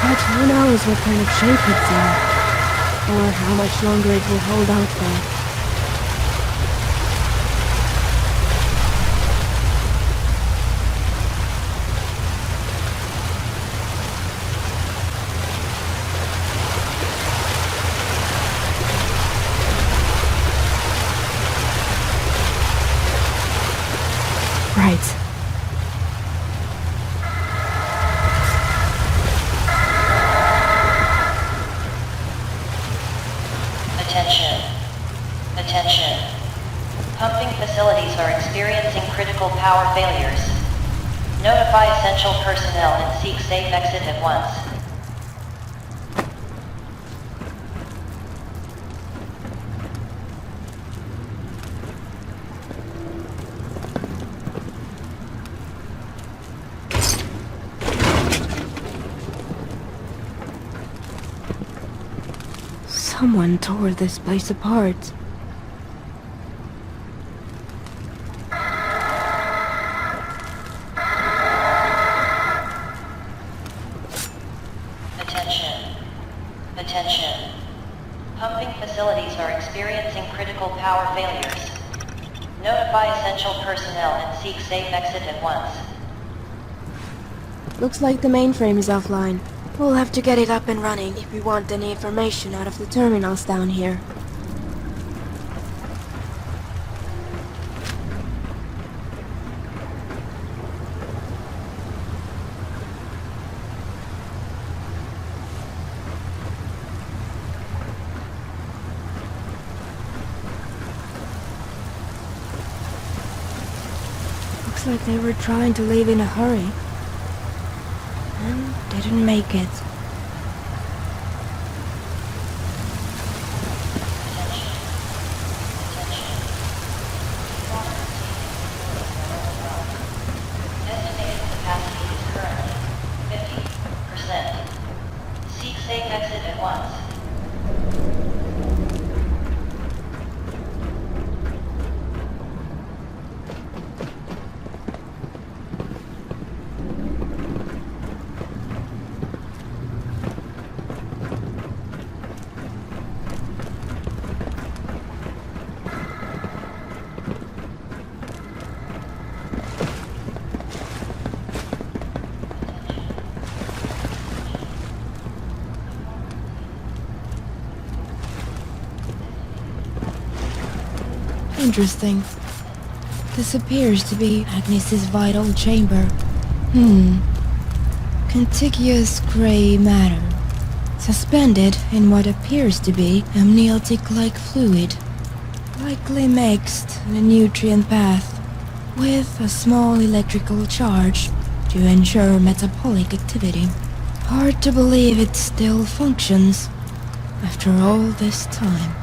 But who knows what kind of shape it's in, or how much longer it will hold out for. Right. Attention. Attention. Pumping facilities are experiencing critical power failures. Notify essential personnel and seek safe exit at once. Someone tore this place apart. Attention. Attention. Pumping facilities are experiencing critical power failures. Notify essential personnel and seek safe exit at once. Looks like the mainframe is offline. We'll have to get it up and running if we want any information out of the terminals down here. Looks like they were trying to leave in a hurry. And didn't make it. Estimated capacity is currently 50%. Seek safe exit at once. Interesting. This appears to be Agnes's vital chamber. Contiguous gray matter. Suspended in what appears to be amniotic-like fluid. Likely mixed in a nutrient bath with a small electrical charge to ensure metabolic activity. Hard to believe it still functions after all this time.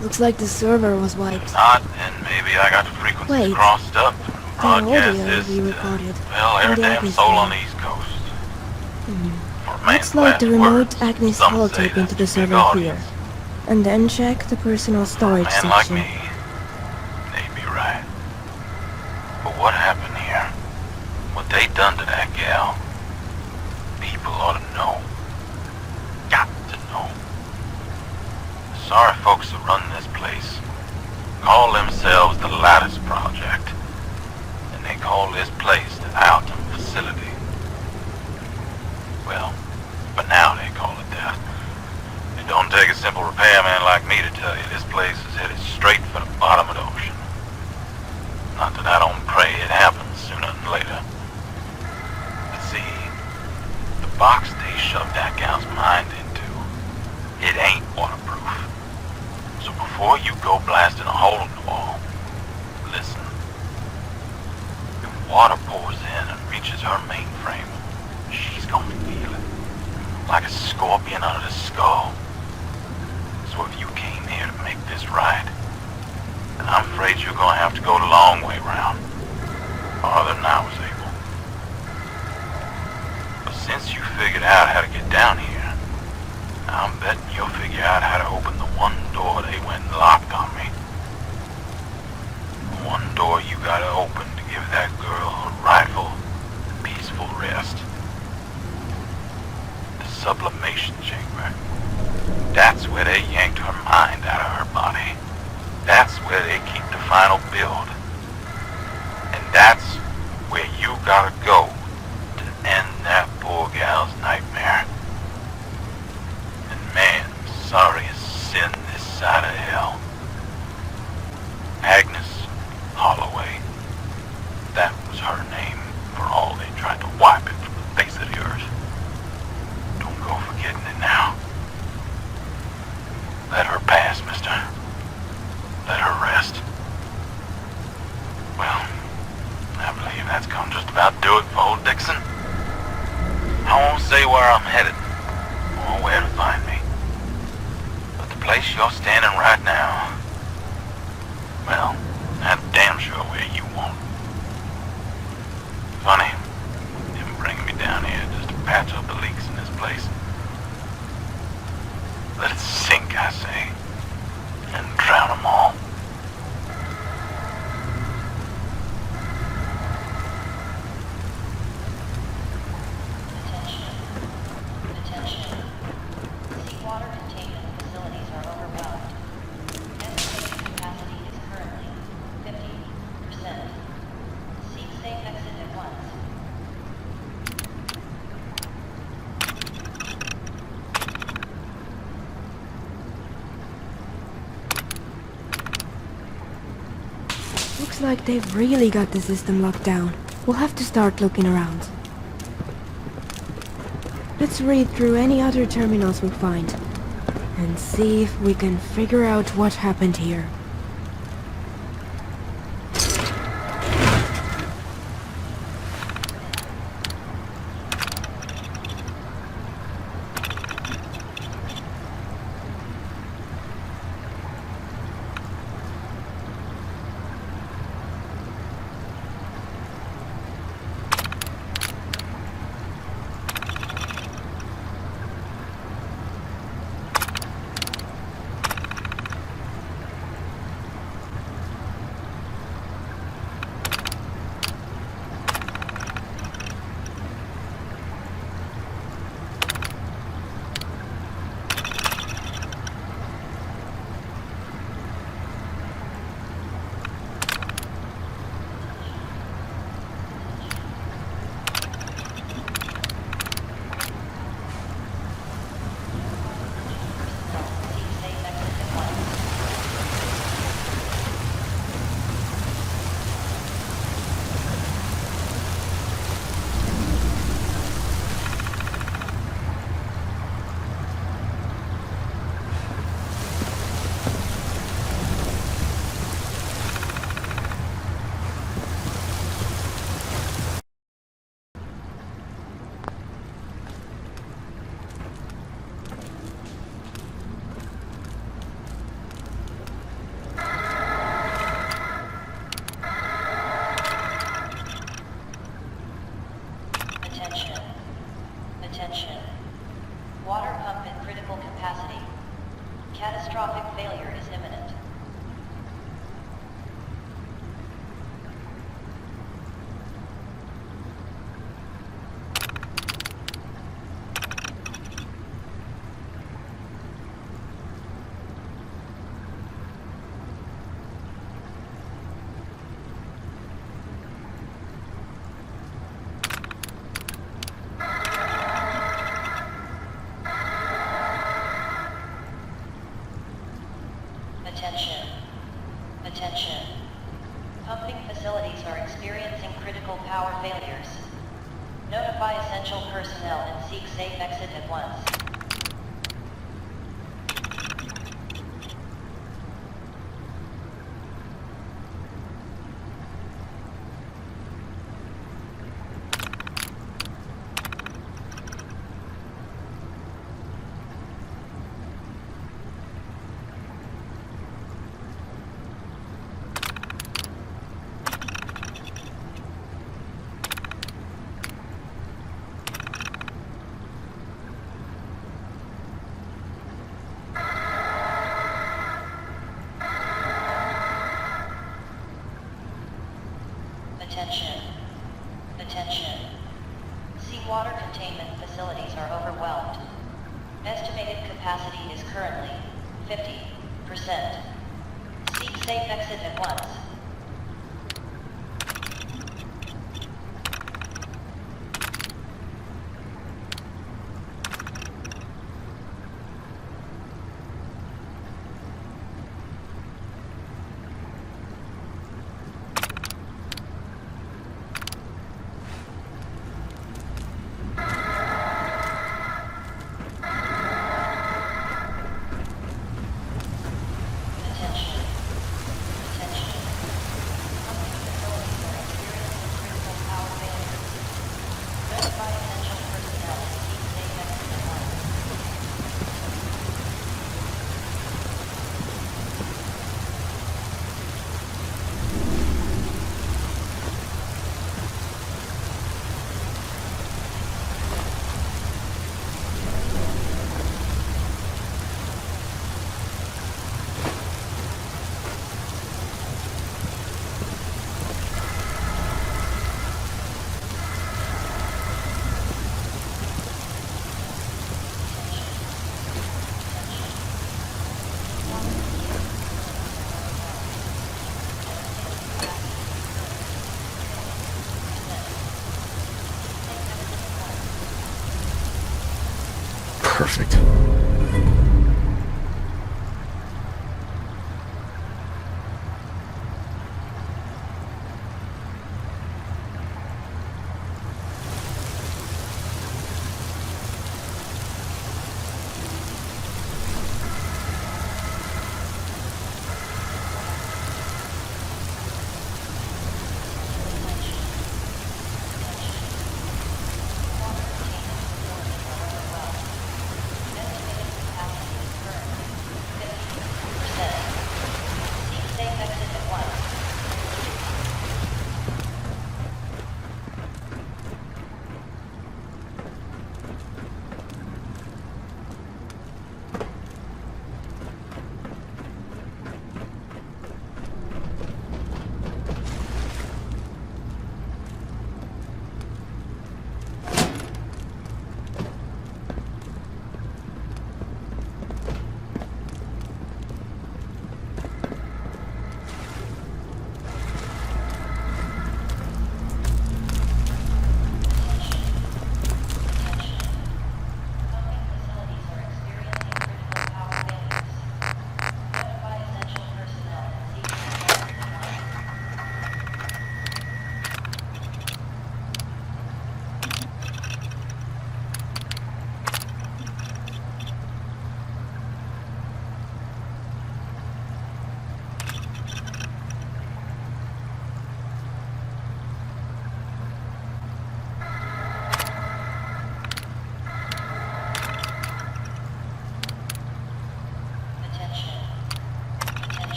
Looks like the server was wiped. Not, and maybe I got the frequencies crossed up. That audio we recorded. Well, every damn soul on the East Coast. Let's load the remote Agnes holotape into the server here. And then check the personal storage section. Like me, they'd be right. But what happened here? What they done to that gal? People ought to know. Got to know. Sorry folks who run this place call themselves the Lattice Project, and they call this place the Alton Facility. Well, but now they call it that. It don't take a simple repairman like me to tell you this place is headed straight for the bottom of the ocean. Not that I don't pray it happens sooner than later. But see, the box they shoved that gal's mind into, it ain't waterproof. So before you go blasting a hole in the wall, listen. If water pours in and reaches her mainframe, she's gonna feel it. Like a scorpion under the skull. So if you came here to make this right, then I'm afraid you're gonna have to go the long way round. Farther than I was able. But since you figured out how to get down here, I'm betting you'll figure out how to open the one door they went and locked on me. The one door you gotta open to give that girl a rightful and peaceful rest. The sublimation chamber. That's where they yanked her mind out of her body. That's where they keep the final build. And that's where you gotta go to end that poor gal's nightmare. Man, sorry as sin this side of hell. Agnes Holloway. That was her name for all they tried to wipe it from the face of the earth. Don't go forgetting it now. Let her pass, mister. Let her rest. Well, I believe that's gonna just about do it for old Dixon. I won't say where I'm headed or where to find me. Place you're standing right now, well, that's damn sure where you want. Funny, him bringing me Looks like they've really got the system locked down. We'll have to start looking around. Let's read through any other terminals we find, and see if we can figure out what happened here. Attention. Water pump at critical capacity. Catastrophic failure is imminent. Attention. Attention. Pumping facilities are experiencing critical power failures. Notify essential personnel and seek safe exit at once. Attention. Attention. Seawater containment facilities are overwhelmed. Estimated capacity is currently 50%. Seek safe exit at once. Perfect.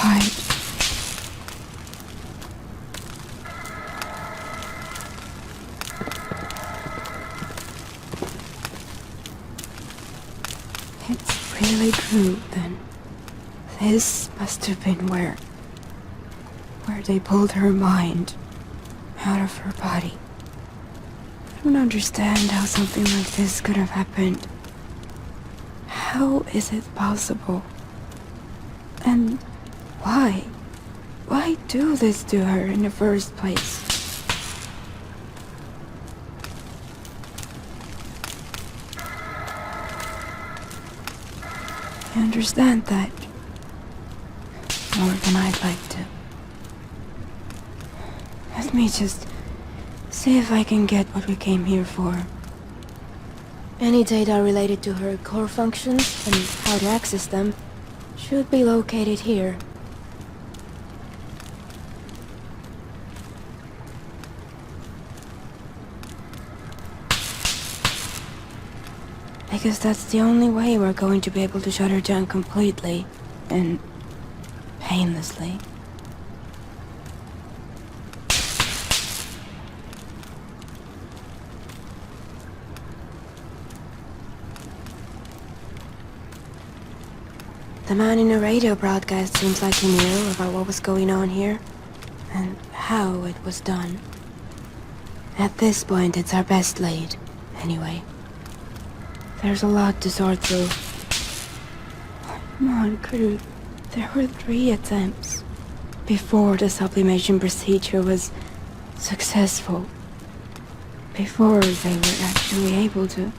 Hide. It's really true, then. This must have been where they pulled her mind out of her body. I don't understand how something like this could have happened. How is it possible? And why? Why do this to her in the first place? I understand that more than I'd like to. Let me just see if I can get what we came here for. Any data related to her core functions and how to access them should be located here. Because that's the only way we're going to be able to shut her down completely and painlessly. The man in the radio broadcast seems like he knew about what was going on here and how it was done. At this point, it's our best lead, anyway. There's a lot to sort through. Come on, crew. There were 3 attempts before the sublimation procedure was successful. Before they were actually able to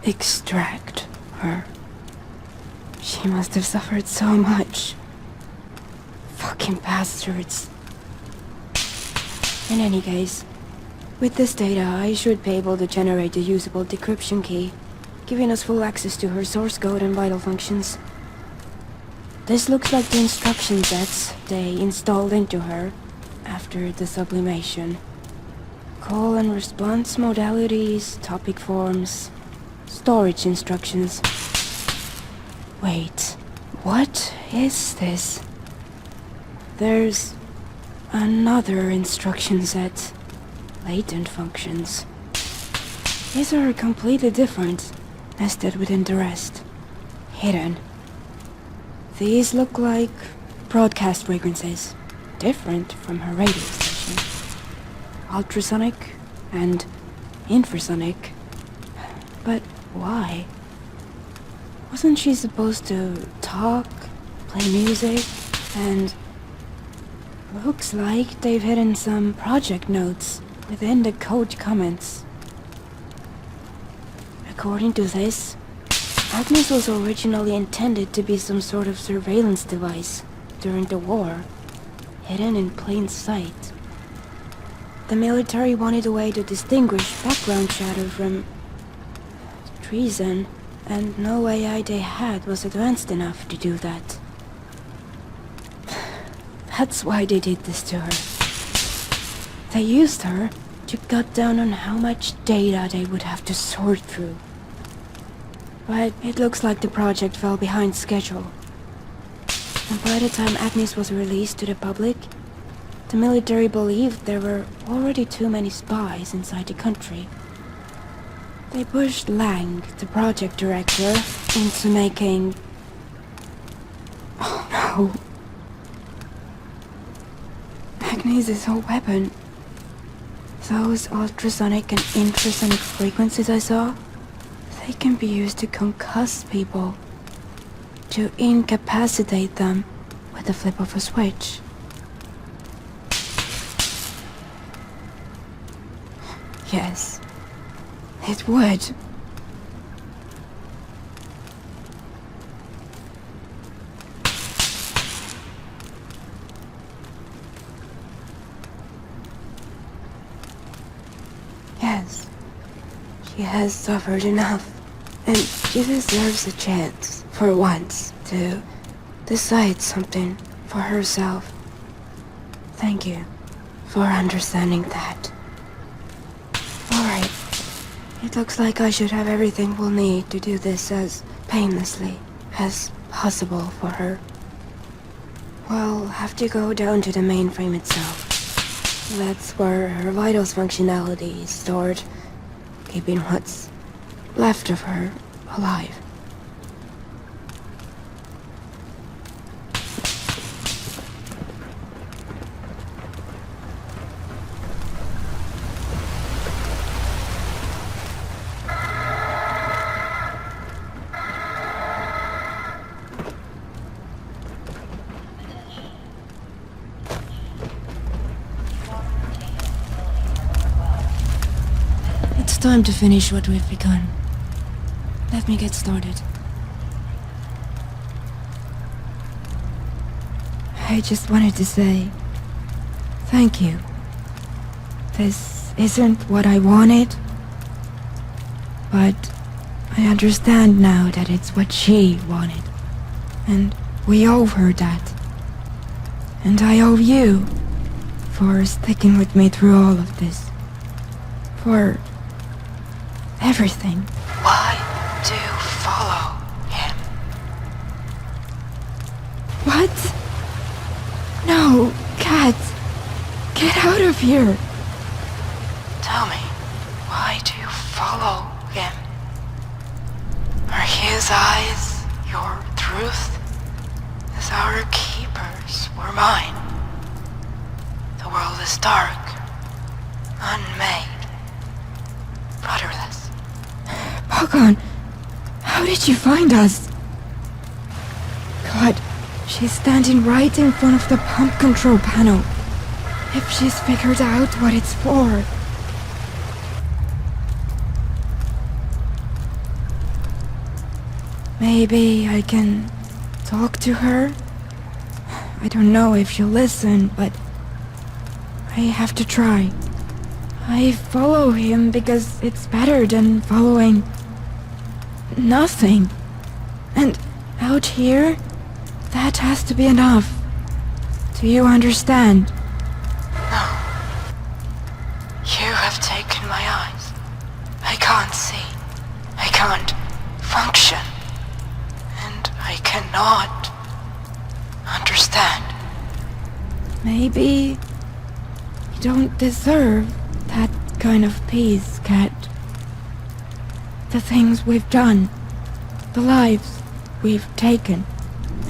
extract her. She must have suffered so much. Fucking bastards. In any case, with this data, I should be able to generate a usable decryption key, giving us full access to her source code and vital functions. This looks like the instruction sets they installed into her after the sublimation. Call and response modalities, topic forms, storage instructions. Wait, what is this? There's another instruction set. Latent functions. These are completely different, nested within the rest. Hidden. These look like broadcast frequencies, different from her radio station. Ultrasonic and infrasonic. But why? Wasn't she supposed to talk, play music, and looks like they've hidden some project notes within the code comments. According to this, Agnes was originally intended to be some sort of surveillance device during the war, hidden in plain sight. The military wanted a way to distinguish background chatter from treason, and no AI they had was advanced enough to do that. That's why they did this to her. They used her to cut down on how much data they would have to sort through. But it looks like the project fell behind schedule. And by the time Agnes was released to the public, the military believed there were already too many spies inside the country. They pushed Lang, the project director, into making... Oh no. Agnes is a weapon. Those ultrasonic and infrasonic frequencies I saw, they can be used to concuss people, to incapacitate them with the flip of a switch. Yes, it would. Yes, she has suffered enough, and she deserves a chance, for once, to decide something for herself. Thank you for understanding that. Alright, it looks like I should have everything we'll need to do this as painlessly as possible for her. We'll have to go down to the mainframe itself. That's where her vitals functionality is stored, keeping what's left of her alive. It's time to finish what we've begun. Let me get started. I just wanted to say thank you. This isn't what I wanted, but I understand now that it's what she wanted. And we owe her that. And I owe you for sticking with me through all of this. For everything. Why do you follow him? What? No, Cat. Get out of here. Tell me, why do you follow him? Are his eyes your truth? As our keepers were mine. The world is dark, unmade, rudderless. Pogon, how did you find us? God, she's standing right in front of the pump control panel. If she's figured out what it's for. Maybe I can talk to her? I don't know if she'll listen, but I have to try. I follow him because it's better than following nothing. And out here, that has to be enough. Do you understand? No. You have taken my eyes. I can't see. I can't function. And I cannot understand. Maybe you don't deserve that kind of peace, Cat. The things we've done, the lives we've taken.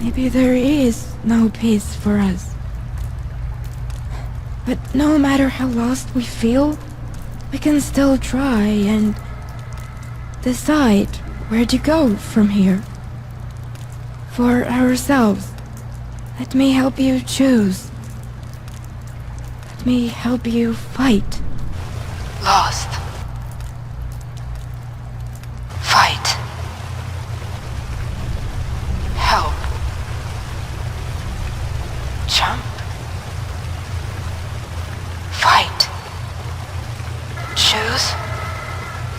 Maybe there is no peace for us. But no matter how lost we feel, we can still try and decide where to go from here. For ourselves. Let me help you choose. Let me help you fight. Lost. Fight. Help. Jump. Fight. Choose.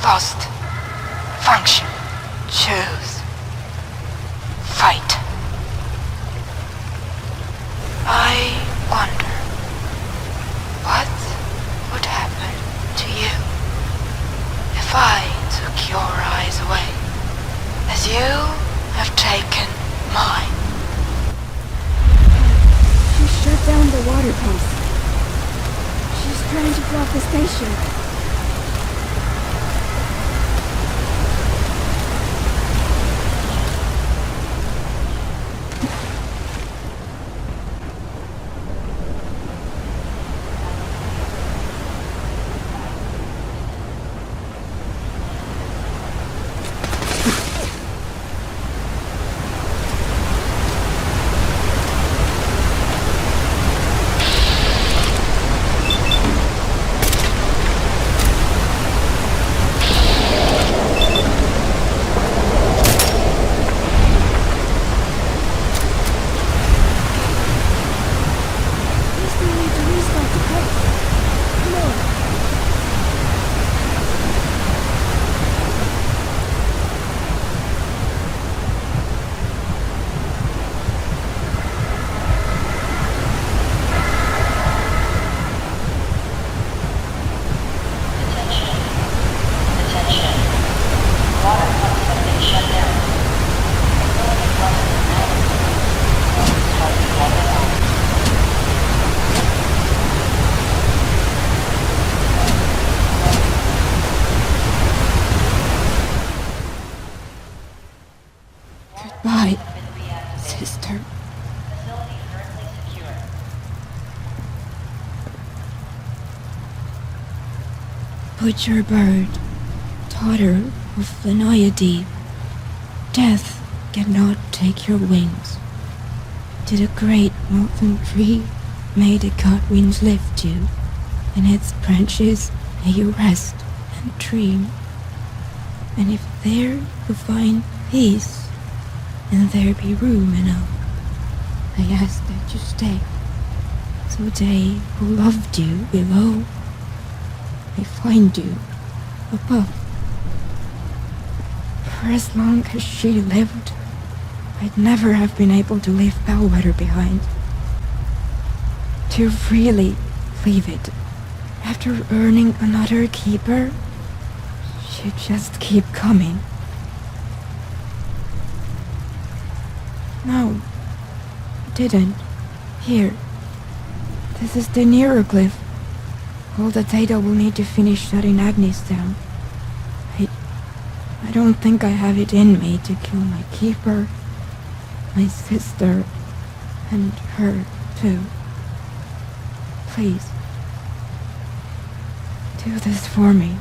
Lost. Function. Choose. Fight. I wonder what would happen to you if I took your eyes away as you have taken mine. She shut down the water pump. She's trying to block the station. butcher bird, daughter of the Nayadib. Death cannot take your wings. To the great mountain tree may the god winds lift you. In its branches may you rest and dream. And if there you find peace, and there be room enough, I ask that you stay, so they who loved you below may find you above. For as long as she lived, I'd never have been able to leave Bellwether behind. To really leave it, after earning another keeper, she'd just keep coming. No, I didn't. Here. This is the Neuroglyph. All the data will need to finish shutting Agnes down. I don't think I have it in me to kill my keeper, my sister, and her too. Please, do this for me.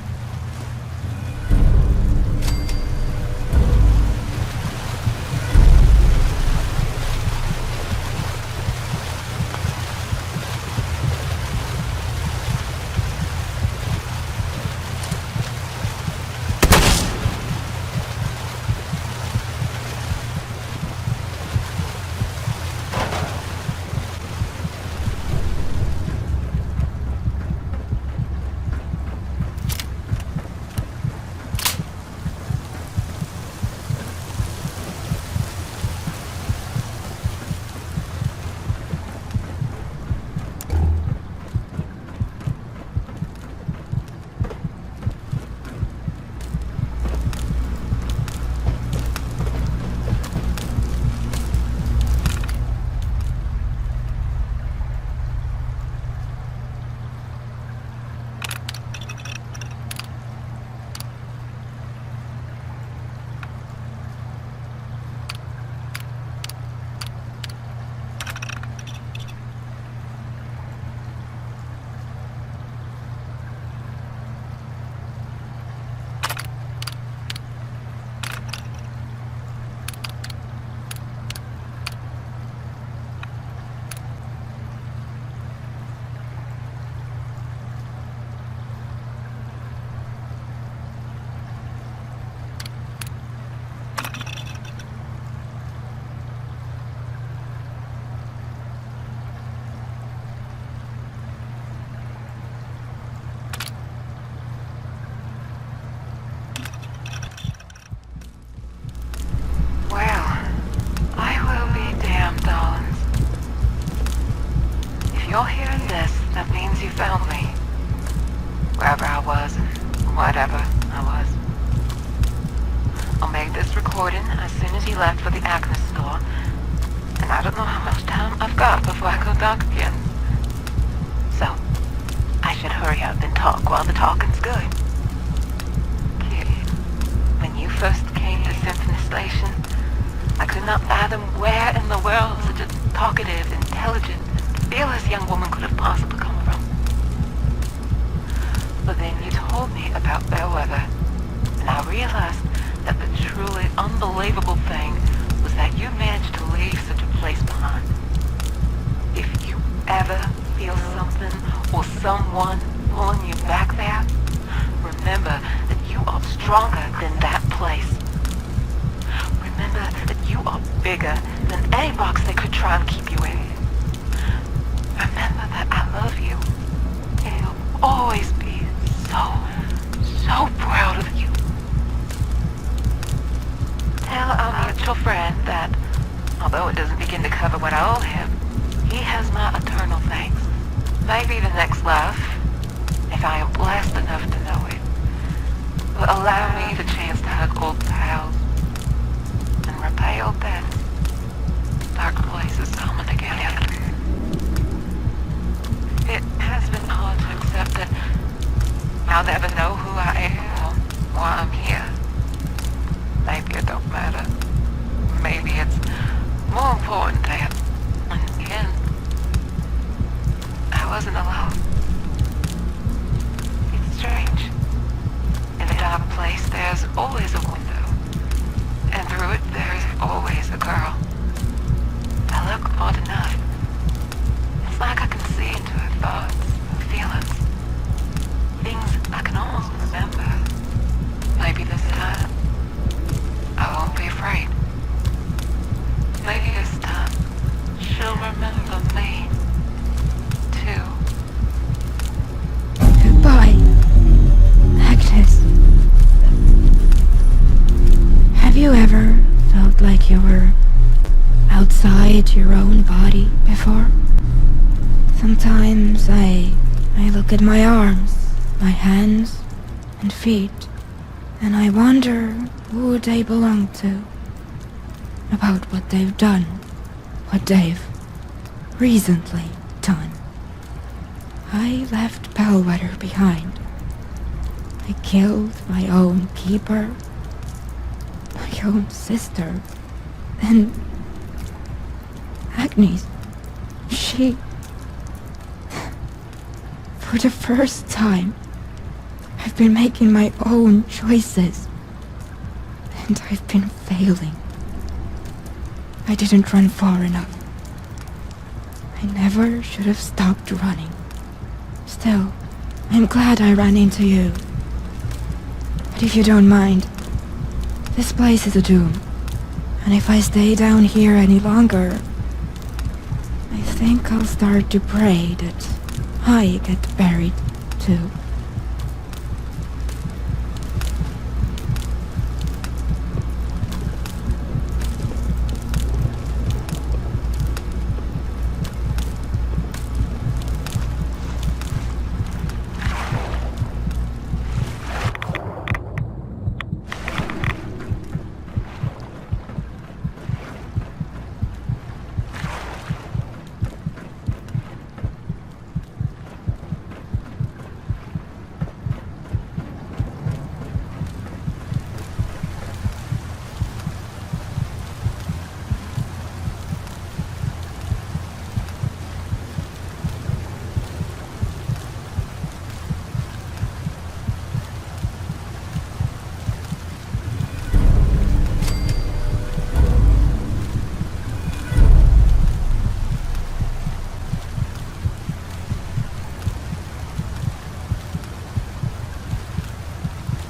You're hearing this, that means you found me. Wherever I was, and whatever I was. I'll make this recording as soon as he left for the Agnes store. And I don't know how much time I've got before I go dark again. So, I should hurry up and talk while the talking's good. Kid, when you first came to Symphony Station, I could not fathom where in the world such a talkative, intelligent, fearless young woman could have possibly come from. But then you told me about Bellwether, and I realized that the truly unbelievable thing was that you managed to leave such a place behind. If you ever feel something or someone pulling you back there, remember that you are stronger than that place. Remember that you are bigger than any box they could try and keep you in. Remember that I love you, and you'll always be so proud of you. Tell our mutual friend that, although it doesn't begin to cover what I owe him, he has my eternal thanks. Maybe the next life, if I am blessed enough to know it, will allow me the chance to hug old pals and repay old debts. Dark places coming together. It has been hard to accept that I'll never know who I am or why I'm here. Maybe it don't matter. Maybe it's more important that, again, I wasn't alone. It's strange. hit your own body before? Sometimes I look at my arms, my hands, and feet, and I wonder who they belong to. About what they've done, what they've recently done. I left Bellwether behind. I killed my own keeper, my own sister, and Agnes, she... For the first time, I've been making my own choices, and I've been failing. I didn't run far enough. I never should have stopped running. Still, I'm glad I ran into you. But if you don't mind, this place is a doom. And if I stay down here any longer, I think I'll start to pray that I get buried too.